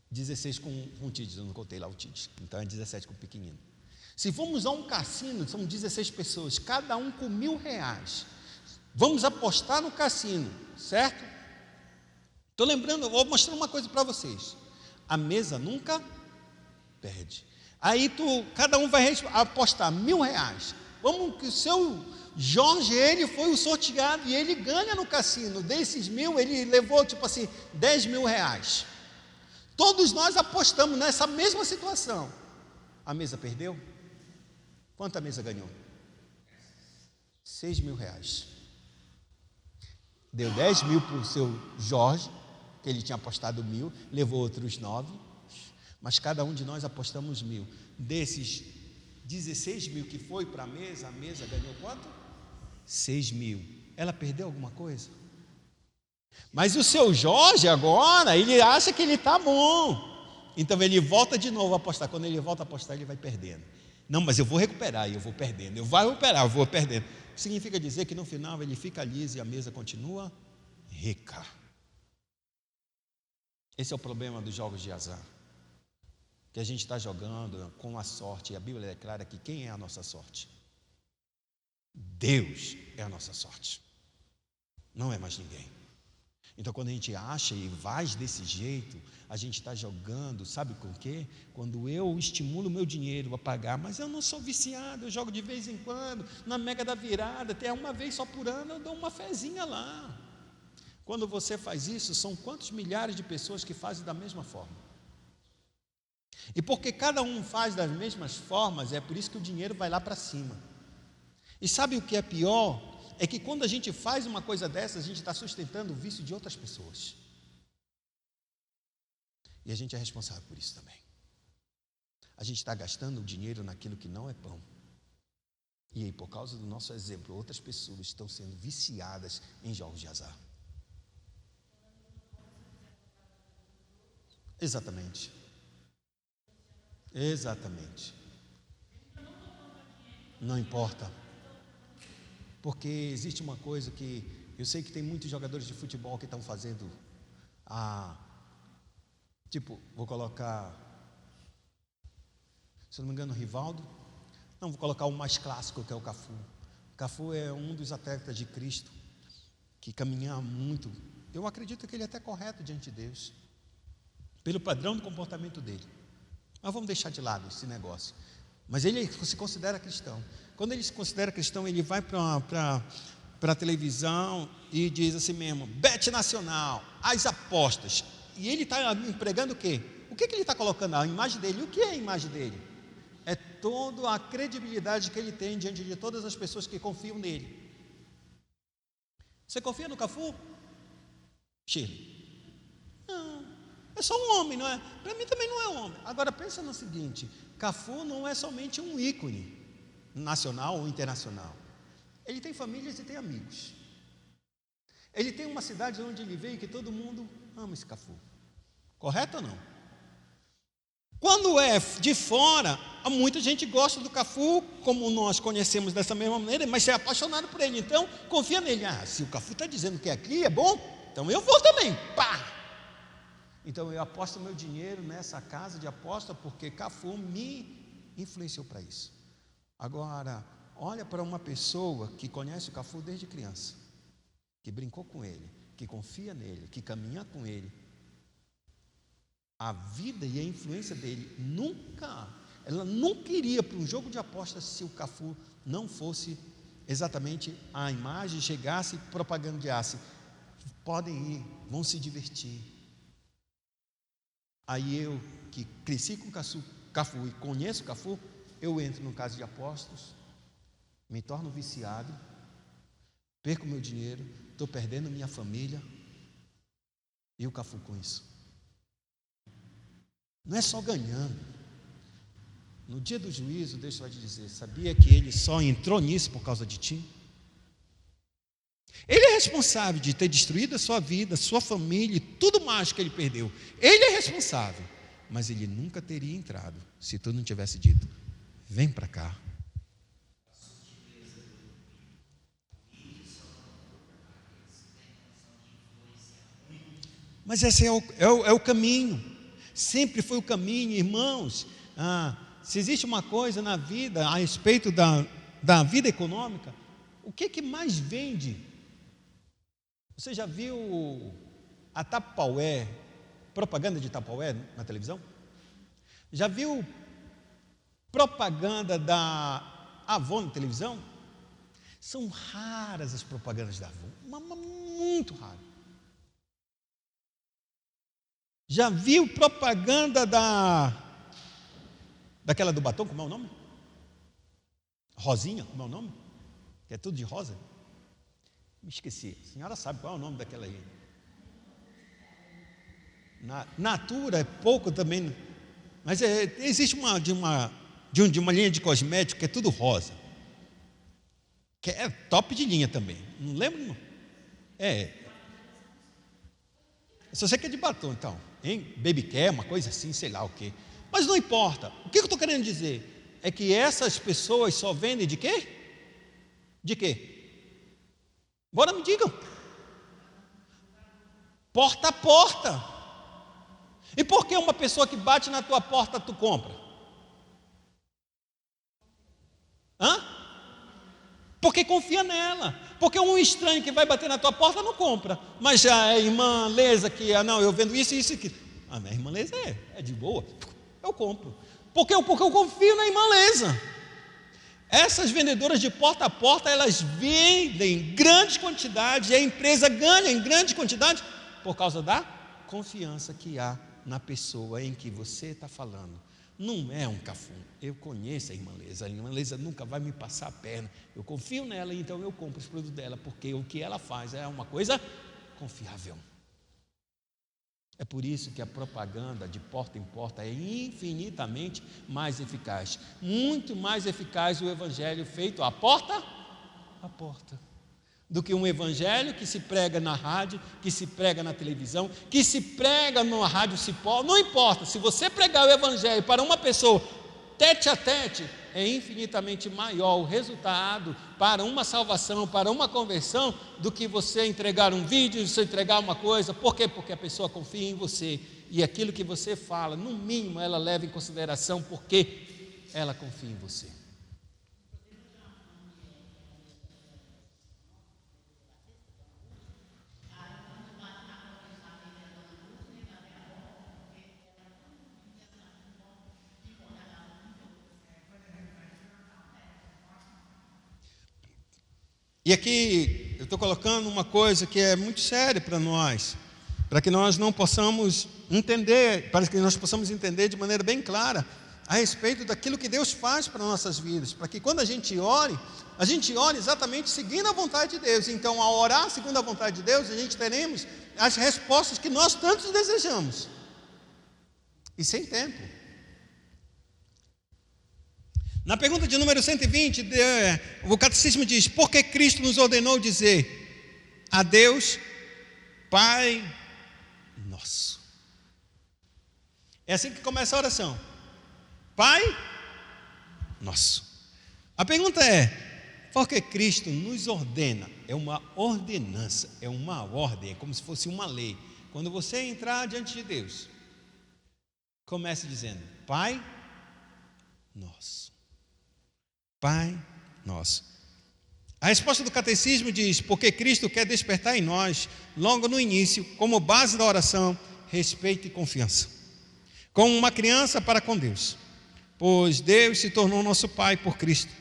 S1: 16 com o Tides, eu não contei lá o Tides, então é 17 com o pequenino. Se formos a um cassino, são 16 pessoas, cada um com R$1.000. Vamos apostar no cassino, certo? Estou lembrando, vou mostrar uma coisa para vocês. A mesa nunca perde. Aí cada um vai apostar R$1.000. Vamos que o seu Jorge, ele foi o sorteado e ele ganha no cassino. Desses 1.000, ele levou tipo assim, R$10.000. Todos nós apostamos nessa mesma situação. A mesa perdeu? Quanto a mesa ganhou? R$6.000. Deu 10.000 para o seu Jorge, que ele tinha apostado 1.000, levou outros 9, mas cada um de nós apostamos 1.000. Desses 16.000 que foi para a mesa ganhou quanto? 6.000. Ela perdeu alguma coisa? Mas o seu Jorge agora, ele acha que ele está bom. Então ele volta de novo a apostar. Quando ele volta a apostar, ele vai perdendo. Não, mas eu vou recuperar e eu vou perdendo. Eu vou recuperar, eu vou perdendo. Significa dizer que no final ele fica liso e a mesa continua rica. Esse é o problema dos jogos de azar. Que a gente está jogando com a sorte. E a Bíblia declara que quem é a nossa sorte? Deus é a nossa sorte. Não é mais ninguém. Então, quando a gente acha e vai desse jeito, a gente está jogando, sabe com o quê? Quando eu estimulo o meu dinheiro a pagar, mas eu não sou viciado, eu jogo de vez em quando, na Mega da Virada, até uma vez só por ano, eu dou uma fezinha lá. Quando você faz isso, são quantos milhares de pessoas que fazem da mesma forma? E porque cada um faz das mesmas formas, é por isso que o dinheiro vai lá para cima. E sabe o que é pior? É que quando a gente faz uma coisa dessa, a gente está sustentando o vício de outras pessoas. E a gente é responsável por isso também. A gente está gastando o dinheiro naquilo que não é pão. E aí, por causa do nosso exemplo, outras pessoas estão sendo viciadas em jogos de azar. Exatamente. Exatamente. Não importa. Porque existe uma coisa que eu sei que tem muitos jogadores de futebol que estão fazendo tipo, vou colocar, se não me engano, o Rivaldo. Não, vou colocar o mais clássico, que é o Cafu. O Cafu é um dos atletas de Cristo que caminha muito. Eu acredito que ele é até correto diante de Deus, pelo padrão do comportamento dele. Mas vamos deixar de lado esse negócio. Mas ele se considera cristão. Quando ele se considera cristão, ele vai para a televisão e diz assim mesmo: Bet Nacional, as apostas. E ele está empregando o quê? O que ele está colocando? A imagem dele. O que é a imagem dele? É toda a credibilidade que ele tem diante de todas as pessoas que confiam nele. Você confia no Cafu? Shirley? Não, é só um homem, não é? Para mim também não é um homem. Agora pensa no seguinte: Cafu não é somente um ícone nacional ou internacional. Ele tem famílias e tem amigos. Ele tem uma cidade onde ele veio que todo mundo ama esse Cafu. Correto ou não? Quando é de fora, muita gente gosta do Cafu, como nós conhecemos dessa mesma maneira, mas é apaixonado por ele. Então, confia nele. Se o Cafu está dizendo que aqui é bom, então eu vou também. Pá! Então eu aposto meu dinheiro nessa casa de aposta, porque Cafu me influenciou para isso. Agora, olha para uma pessoa que conhece o Cafu desde criança, que brincou com ele, que confia nele, que caminha com ele. A vida e a influência dele ela nunca iria para um jogo de apostas se o Cafu não fosse exatamente a imagem, chegasse e propagandeasse. Podem ir, vão se divertir. Aí eu, que cresci com o Cafu e conheço o Cafu, eu entro no caso de apostas, me torno viciado, perco meu dinheiro, estou perdendo minha família, e o Cafu com isso. Não é só ganhando. No dia do juízo, Deus vai te dizer: sabia que ele só entrou nisso por causa de ti? Ele é responsável de ter destruído a sua vida, a sua família e tudo mais que ele perdeu. Ele é responsável. Mas ele nunca teria entrado se tu não tivesse dito: vem para cá. Mas esse é o caminho. Sempre foi o caminho, irmãos. Se existe uma coisa na vida a respeito da vida econômica, o que mais vende? Você já viu a Tupperware, propaganda de Tupperware na televisão? Já viu propaganda da Avon na televisão? São raras as propagandas da Avon, muito raras. Já viu propaganda daquela do batom, como é o nome? Rosinha, como é o nome? Que é tudo de rosa? Me esqueci. A senhora sabe qual é o nome daquela aí? Natura é pouco também, mas existe de uma linha de cosméticos que é tudo rosa, que é top de linha também. Não lembro? Não. Só sei que é de batom, então, hein? Baby care, uma coisa assim, sei lá o quê. Mas não importa. O que eu estou querendo dizer? É que essas pessoas só vendem de quê? De quê? Bora, me digam. Porta a porta. E por que uma pessoa que bate na tua porta tu compra? Porque confia nela. Porque um estranho que vai bater na tua porta não compra. Mas já a irmã Leza que, não, eu vendo isso e isso aqui. Minha irmã Leza é de boa. Eu compro. Porque eu confio na irmã Leza. Essas vendedoras de porta a porta, elas vendem em grandes quantidades, e a empresa ganha em grande quantidade por causa da confiança que há na pessoa em que você está falando. Não é um Cafu. Eu conheço a irmã Leza nunca vai me passar a perna. Eu confio nela, então eu compro os produtos dela, porque o que ela faz é uma coisa confiável. É por isso que a propaganda de porta em porta é infinitamente mais eficaz. Muito mais eficaz o evangelho feito à porta a porta, do que um evangelho que se prega na rádio, que se prega na televisão, que se prega numa rádio cipó. Não importa, se você pregar o evangelho para uma pessoa tete a tete, é infinitamente maior o resultado para uma salvação, para uma conversão, do que você entregar um vídeo, você entregar uma coisa. Por quê? Porque a pessoa confia em você, e aquilo que você fala, no mínimo ela leva em consideração, porque ela confia em você. E aqui eu estou colocando uma coisa que é muito séria para nós, para que nós não possamos entender, para que nós possamos entender de maneira bem clara a respeito daquilo que Deus faz para nossas vidas, para que quando a gente ore exatamente seguindo a vontade de Deus. Então, ao orar segundo a vontade de Deus, a gente teremos as respostas que nós tantos desejamos, e sem tempo. Na pergunta de número 120, o catecismo diz: por que Cristo nos ordenou dizer a Deus, Pai nosso? É assim que começa a oração: Pai nosso. A pergunta é: por que Cristo nos ordena? É uma ordenança, é uma ordem, é como se fosse uma lei. Quando você entrar diante de Deus, comece dizendo: Pai nosso. Pai nosso. A resposta do catecismo diz: porque Cristo quer despertar em nós, logo no início, como base da oração, respeito e confiança, como uma criança para com Deus, pois Deus se tornou nosso Pai por Cristo,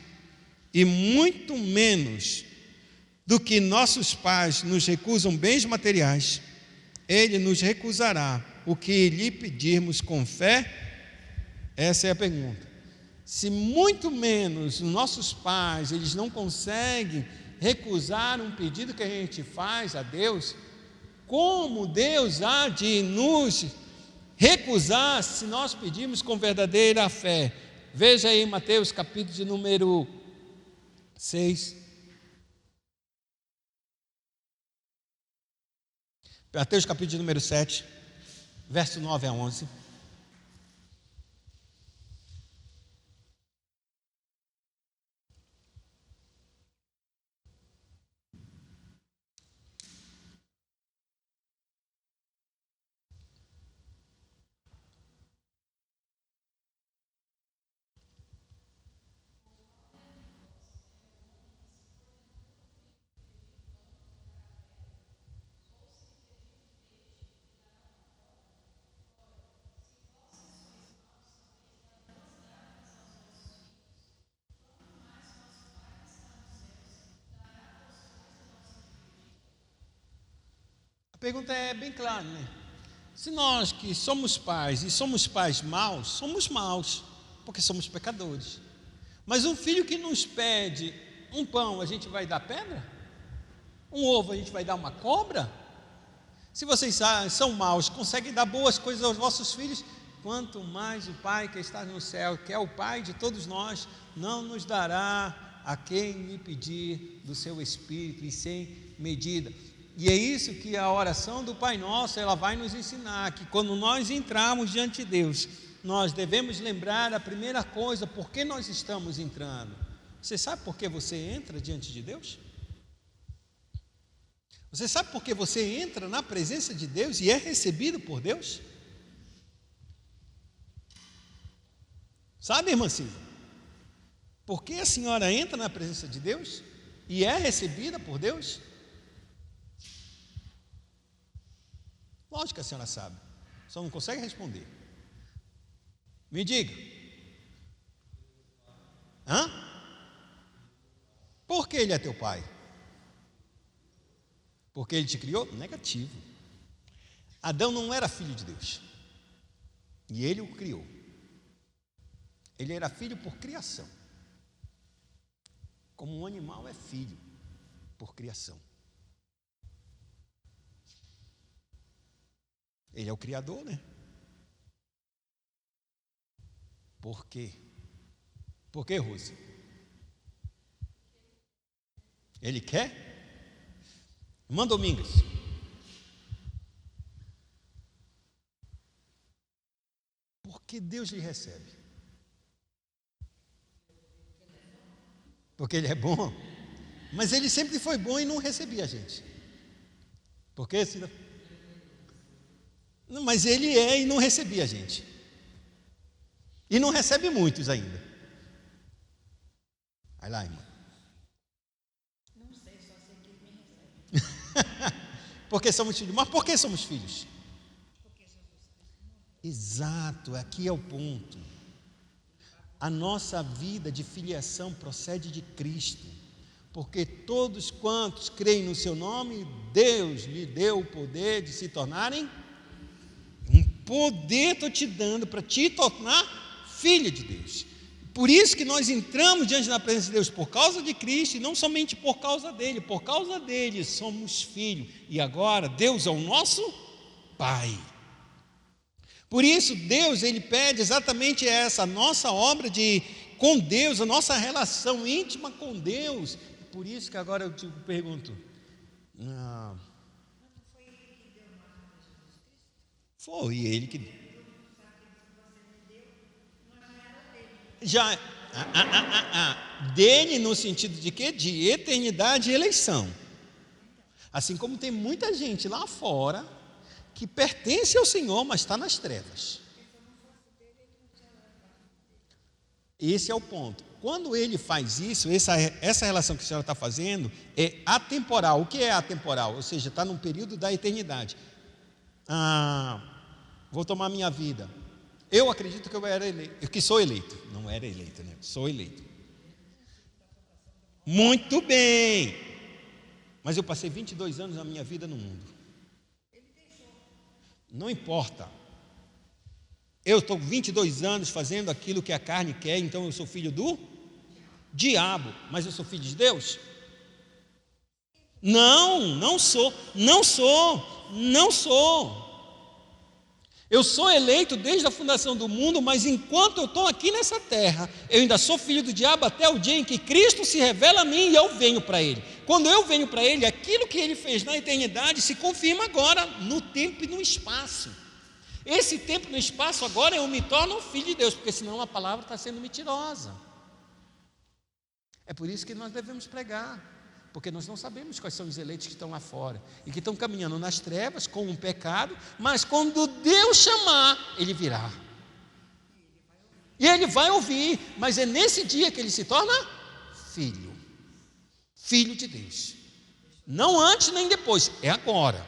S1: e muito menos do que nossos pais nos recusam bens materiais, Ele nos recusará o que lhe pedirmos com fé. Essa é a pergunta. Se muito menos os nossos pais, eles não conseguem recusar um pedido que a gente faz a Deus, como Deus há de nos recusar se nós pedirmos com verdadeira fé? Veja aí Mateus capítulo de número 6. Mateus capítulo de número 7, verso 9 a 11. A pergunta é bem clara, né? Se nós que somos pais e somos pais maus, somos maus, porque somos pecadores. Mas um filho que nos pede um pão, a gente vai dar pedra? Um ovo, a gente vai dar uma cobra? Se vocês são maus, conseguem dar boas coisas aos vossos filhos, quanto mais o Pai que está no céu, que é o Pai de todos nós, não nos dará a quem lhe pedir do seu Espírito e sem medida. E é isso que a oração do Pai Nosso, ela vai nos ensinar, que quando nós entrarmos diante de Deus, nós devemos lembrar a primeira coisa: por que nós estamos entrando. Você sabe por que você entra diante de Deus? Você sabe por que você entra na presença de Deus e é recebido por Deus? Sabe, irmã Silvia? Por que a senhora entra na presença de Deus e é recebida por Deus? Lógico que a senhora sabe, só não consegue responder. Me diga. Hã? Por que Ele é teu pai? Porque Ele te criou? Negativo. Adão não era filho de Deus, e Ele o criou. Ele era filho por criação, como um animal é filho por criação. Ele é o Criador, né? Por quê? Por quê, Rose? Ele quer? Irmã Domingas. Por que Deus lhe recebe? Porque Ele é bom. Mas Ele sempre foi bom e não recebia a gente. Por quê, Cida? Não, mas Ele é e não recebia a gente. E não recebe muitos ainda. Vai lá, irmã.
S2: Não sei, só sei que ele me recebe.
S1: Porque somos filhos. Mas por que somos filhos?
S2: Porque Jesus Cristo.
S1: Exato, aqui é o ponto. A nossa vida de filiação procede de Cristo. Porque todos quantos creem no seu nome, Deus lhe deu o poder de se tornarem. Um poder estou te dando para te tornar filho de Deus. Por isso que nós entramos diante da presença de Deus por causa de Cristo, e não somente por causa dele. Por causa dele somos filhos. E agora Deus é o nosso Pai. Por isso Deus, Ele pede exatamente essa nossa obra com Deus, a nossa relação íntima com Deus. Por isso que agora eu te pergunto,
S2: Não foi ele que deu o nome para Jesus Cristo?
S1: foi Ele que... Dele no sentido de quê? De eternidade e eleição. Assim como tem muita gente lá fora que pertence ao Senhor, mas está nas trevas. Esse é o ponto. Quando ele faz isso, essa relação que a senhora está fazendo é atemporal. O que é atemporal? Ou seja, está num período da eternidade. Vou tomar minha vida. Eu acredito que eu era eleito, que sou eleito. Não era eleito, né? Sou eleito. Muito bem. Mas eu passei 22 anos da minha vida no mundo. Não importa. Eu estou 22 anos fazendo aquilo que a carne quer, então eu sou filho do diabo. Mas eu sou filho de Deus? Não sou. Eu sou eleito desde a fundação do mundo, mas enquanto eu estou aqui nessa terra, eu ainda sou filho do diabo até o dia em que Cristo se revela a mim e eu venho para Ele. Quando eu venho para Ele, aquilo que Ele fez na eternidade se confirma agora, no tempo e no espaço. Esse tempo e no espaço agora eu me torno filho de Deus, porque senão a palavra está sendo mentirosa. É por isso que nós devemos pregar. Porque nós não sabemos quais são os eleitos que estão lá fora e que estão caminhando nas trevas com um pecado, mas quando Deus chamar, Ele virá. E Ele vai ouvir, mas é nesse dia que Ele se torna filho de Deus. Não antes nem depois, é agora.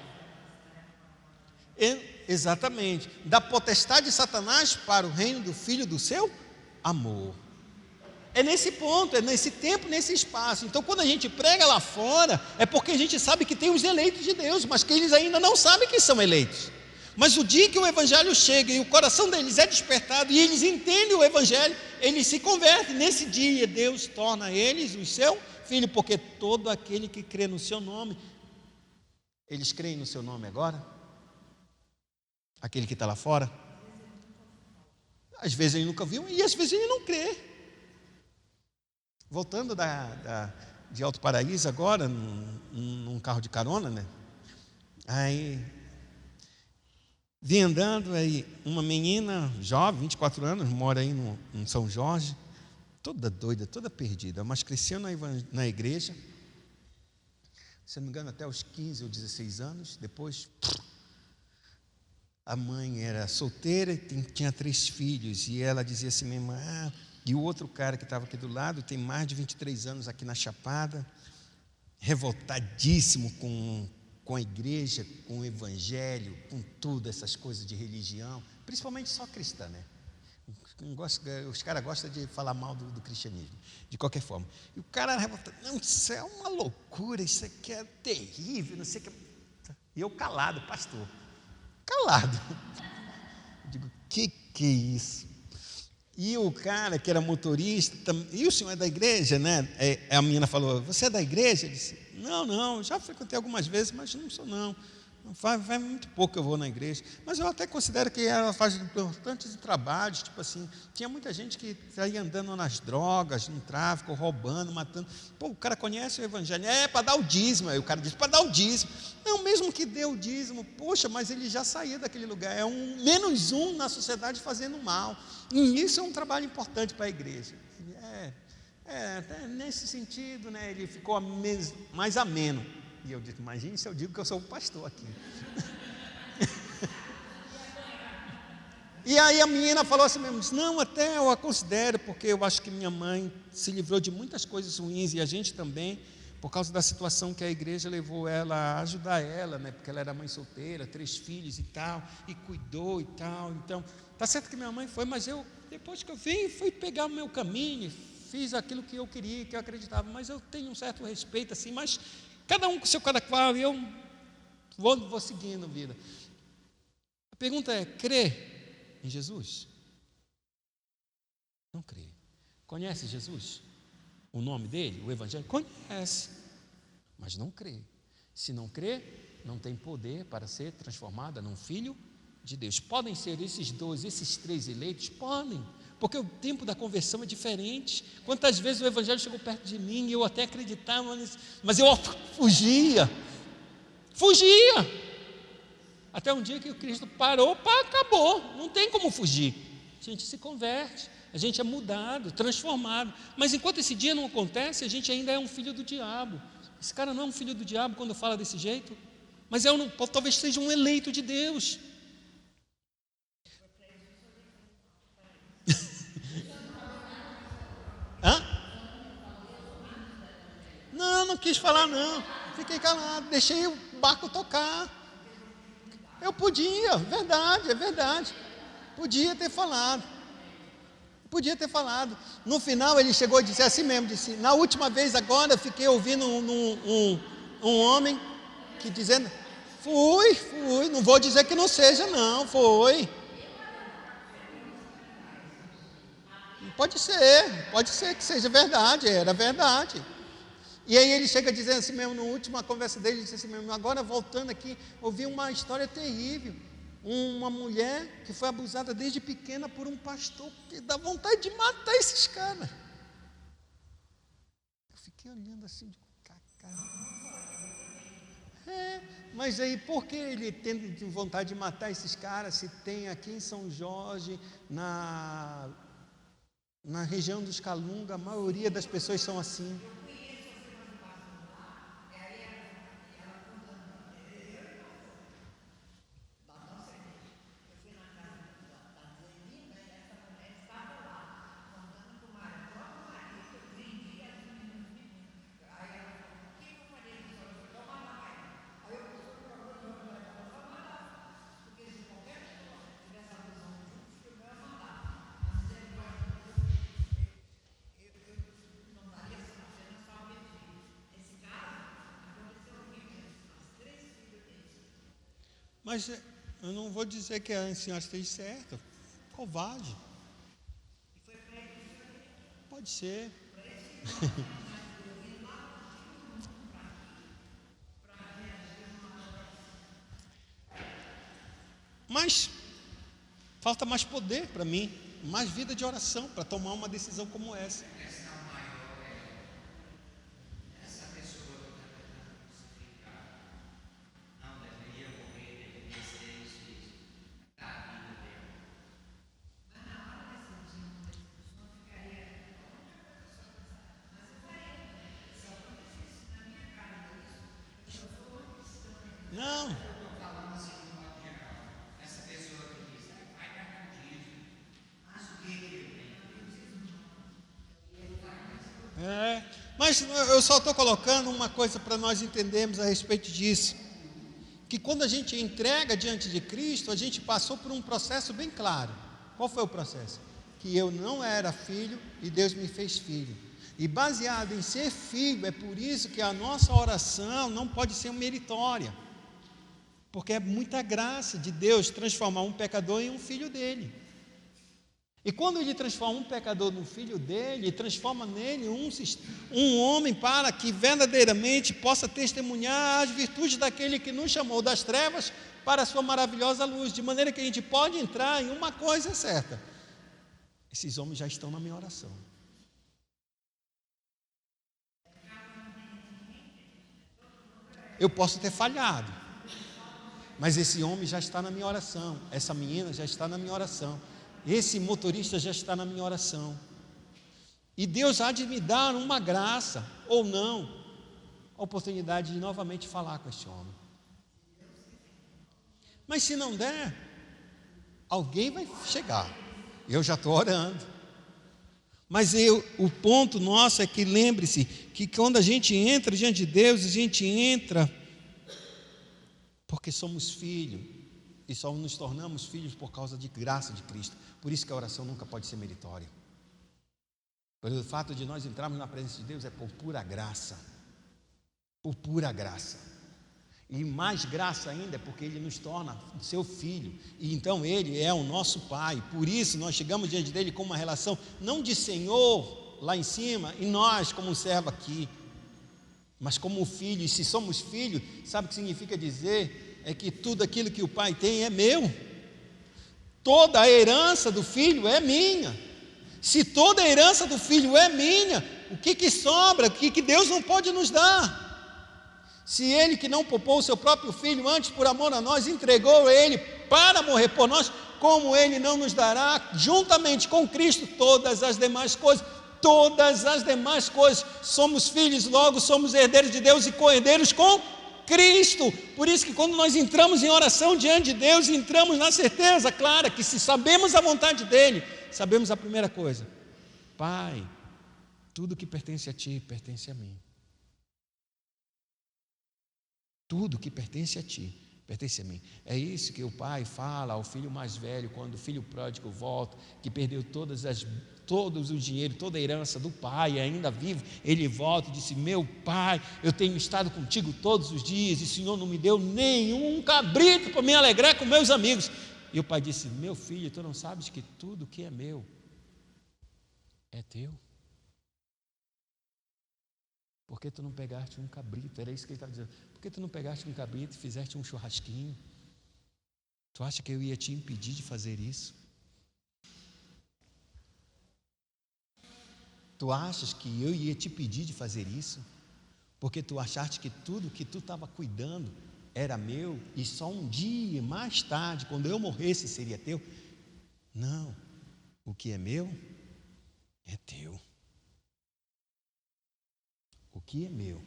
S1: Exatamente, da potestade de Satanás para o reino do Filho do seu amor. É nesse ponto, é nesse tempo, nesse espaço. Então quando a gente prega lá fora, é porque a gente sabe que tem os eleitos de Deus, mas que eles ainda não sabem que são eleitos. Mas o dia que o Evangelho chega e o coração deles é despertado e eles entendem o Evangelho, eles se convertem. Nesse dia Deus torna eles o seu filho, porque todo aquele que crê no seu nome, eles creem no seu nome agora? Aquele que está lá fora? Às vezes ele nunca viu e às vezes ele não crê. Voltando de Alto Paraíso agora, num carro de carona, né? Aí, vim andando, aí uma menina jovem, 24 anos, mora aí em São Jorge, toda doida, toda perdida, mas cresceu na igreja, se não me engano até os 15 ou 16 anos, depois a mãe era solteira e tinha 3 filhos, e ela dizia assim, minha irmã, e o outro cara que estava aqui do lado, tem mais de 23 anos aqui na Chapada, revoltadíssimo com a igreja, com o evangelho, com tudo, essas coisas de religião, principalmente só cristã, né? Os caras gostam de falar mal do cristianismo, de qualquer forma. E o cara revoltado, não, isso é uma loucura, isso aqui é terrível, não sei o que. E eu calado, pastor, calado. Eu digo, que é isso? E o cara que era motorista, e o senhor é da igreja, né? A menina falou, você é da igreja? Ele disse, não, já frequentei algumas vezes, mas não sou não. Faz muito pouco que eu vou na igreja, mas eu até considero que ela faz importantes trabalhos, tipo assim, tinha muita gente que saía andando nas drogas, no tráfico, roubando, matando. Pô, o cara conhece o evangelho, para dar o dízimo, aí o cara diz, para dar o dízimo. Não, mesmo que dê o dízimo, poxa, mas ele já saía daquele lugar, é menos um na sociedade fazendo mal, e isso é um trabalho importante para a igreja. Nesse sentido, né, ele ficou mais ameno. E eu disse, imagine se eu digo que eu sou o pastor aqui. E aí a menina falou assim mesmo, disse, não, até eu a considero, porque eu acho que minha mãe se livrou de muitas coisas ruins, e a gente também, por causa da situação que a igreja levou ela a ajudar ela, né, porque ela era mãe solteira, 3 filhos e tal, e cuidou e tal. Então, está certo que minha mãe foi, mas eu, depois que eu vim, fui pegar o meu caminho, fiz aquilo que eu queria, que eu acreditava, mas eu tenho um certo respeito assim, mas cada um com seu cada qual, e eu vou seguindo vida. A pergunta é, crê em Jesus? Não crê. Conhece Jesus? O nome dele, o evangelho? Conhece, mas não crê. Se não crê, não tem poder para ser transformada num filho de Deus. Podem ser esses 12, esses 3 eleitos? Podem, porque o tempo da conversão é diferente. Quantas vezes o evangelho chegou perto de mim e eu até acreditava, mas eu fugia, até um dia que o Cristo parou, acabou, não tem como fugir. A gente se converte, a gente é mudado, transformado, mas enquanto esse dia não acontece, a gente ainda é um filho do diabo. Esse cara não é um filho do diabo quando fala desse jeito, mas talvez seja um eleito de Deus. Hã? Não quis falar não, fiquei calado, deixei o barco tocar. Eu podia, é verdade, podia ter falado. No final ele chegou a dizer assim mesmo, disse, na última vez agora fiquei ouvindo um homem que dizendo, fui, não vou dizer que não seja não, foi. Pode ser que seja verdade, era verdade. E aí ele chega dizendo assim mesmo, na última conversa dele, ele disse assim mesmo, agora voltando aqui, ouvi uma história terrível, uma mulher que foi abusada desde pequena por um pastor, que dá vontade de matar esses caras. Eu fiquei olhando assim, mas aí por que ele tem vontade de matar esses caras, se tem aqui em São Jorge, na região dos Calunga, a maioria das pessoas são assim. Mas eu não vou dizer que a senhora esteja certa, covarde. Pode ser. Mas falta mais poder para mim, mais vida de oração para tomar uma decisão como essa. Não. Mas eu só estou colocando uma coisa para nós entendermos a respeito disso, que quando a gente entrega diante de Cristo, a gente passou por um processo bem claro. Qual foi o processo? Que eu não era filho e Deus me fez filho. E baseado em ser filho, é por isso que a nossa oração não pode ser meritória, porque é muita graça de Deus transformar um pecador em um filho dele. E quando ele transforma um pecador no filho dele, ele transforma nele um homem para que verdadeiramente possa testemunhar as virtudes daquele que nos chamou das trevas para a sua maravilhosa luz, de maneira que a gente pode entrar em uma coisa certa: esses homens já estão na minha oração. Eu posso ter falhado, mas esse homem já está na minha oração, essa menina já está na minha oração, esse motorista já está na minha oração. E Deus há de me dar uma graça, ou não, a oportunidade de novamente falar com este homem. Mas se não der, alguém vai chegar. Eu já estou orando. Mas o ponto nosso é que lembre-se que quando a gente entra diante de Deus, a gente entra porque somos filhos, e só nos tornamos filhos por causa de graça de Cristo. Por isso que a oração nunca pode ser meritória. Pelo fato de nós entrarmos na presença de Deus é por pura graça. Por pura graça. E mais graça ainda é porque Ele nos torna seu filho. E então Ele é o nosso Pai. Por isso nós chegamos diante dEle com uma relação, não de Senhor lá em cima, e nós como servo aqui, mas como filho. E se somos filhos, sabe o que significa dizer? É que tudo aquilo que o pai tem é meu. Toda a herança do filho é minha. Se toda a herança do filho é minha, o que sobra? O que Deus não pode nos dar? Se Ele, que não poupou o seu próprio filho, antes por amor a nós, entregou Ele para morrer por nós, como Ele não nos dará, juntamente com Cristo, todas as demais coisas? Todas as demais coisas. Somos filhos, logo somos herdeiros de Deus e co-herdeiros com Cristo. Por isso que quando nós entramos em oração diante de Deus, entramos na certeza clara que se sabemos a vontade dEle, sabemos a primeira coisa: Pai, tudo que pertence a Ti, pertence a mim. Tudo que pertence a Ti, pertence a mim. É isso que o pai fala ao filho mais velho, quando o filho pródigo volta, que perdeu todo o dinheiro, toda a herança do pai, ainda vivo. Ele volta e disse: meu pai, eu tenho estado contigo todos os dias, e o Senhor não me deu nenhum cabrito para me alegrar com meus amigos. E o pai disse: meu filho, tu não sabes que tudo que é meu é teu? Por que tu não pegaste um cabrito? Era isso que ele estava dizendo. Por que tu não pegaste um cabrito e fizeste um churrasquinho? Tu acha que eu ia te impedir de fazer isso? Tu achas que eu ia te pedir de fazer isso? Porque tu achaste que tudo que tu estava cuidando era meu, e só um dia mais tarde, quando eu morresse, seria teu? Não, o que é meu é teu. O que é meu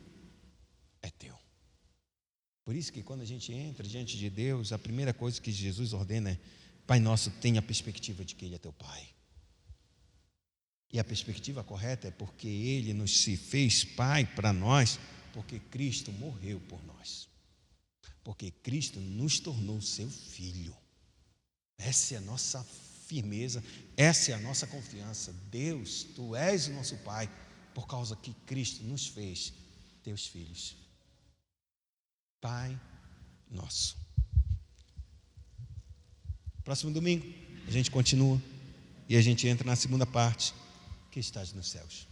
S1: é teu. Por isso que quando a gente entra diante de Deus, a primeira coisa que Jesus ordena é: Pai nosso, tenha a perspectiva de que Ele é teu Pai. E a perspectiva correta é porque Ele nos se fez Pai para nós, porque Cristo morreu por nós, porque Cristo nos tornou seu Filho. Essa é a nossa firmeza, essa é a nossa confiança. Deus, Tu és o nosso Pai, por causa que Cristo nos fez teus filhos. Pai nosso. Próximo domingo a gente continua e a gente entra na segunda parte, que estás nos céus.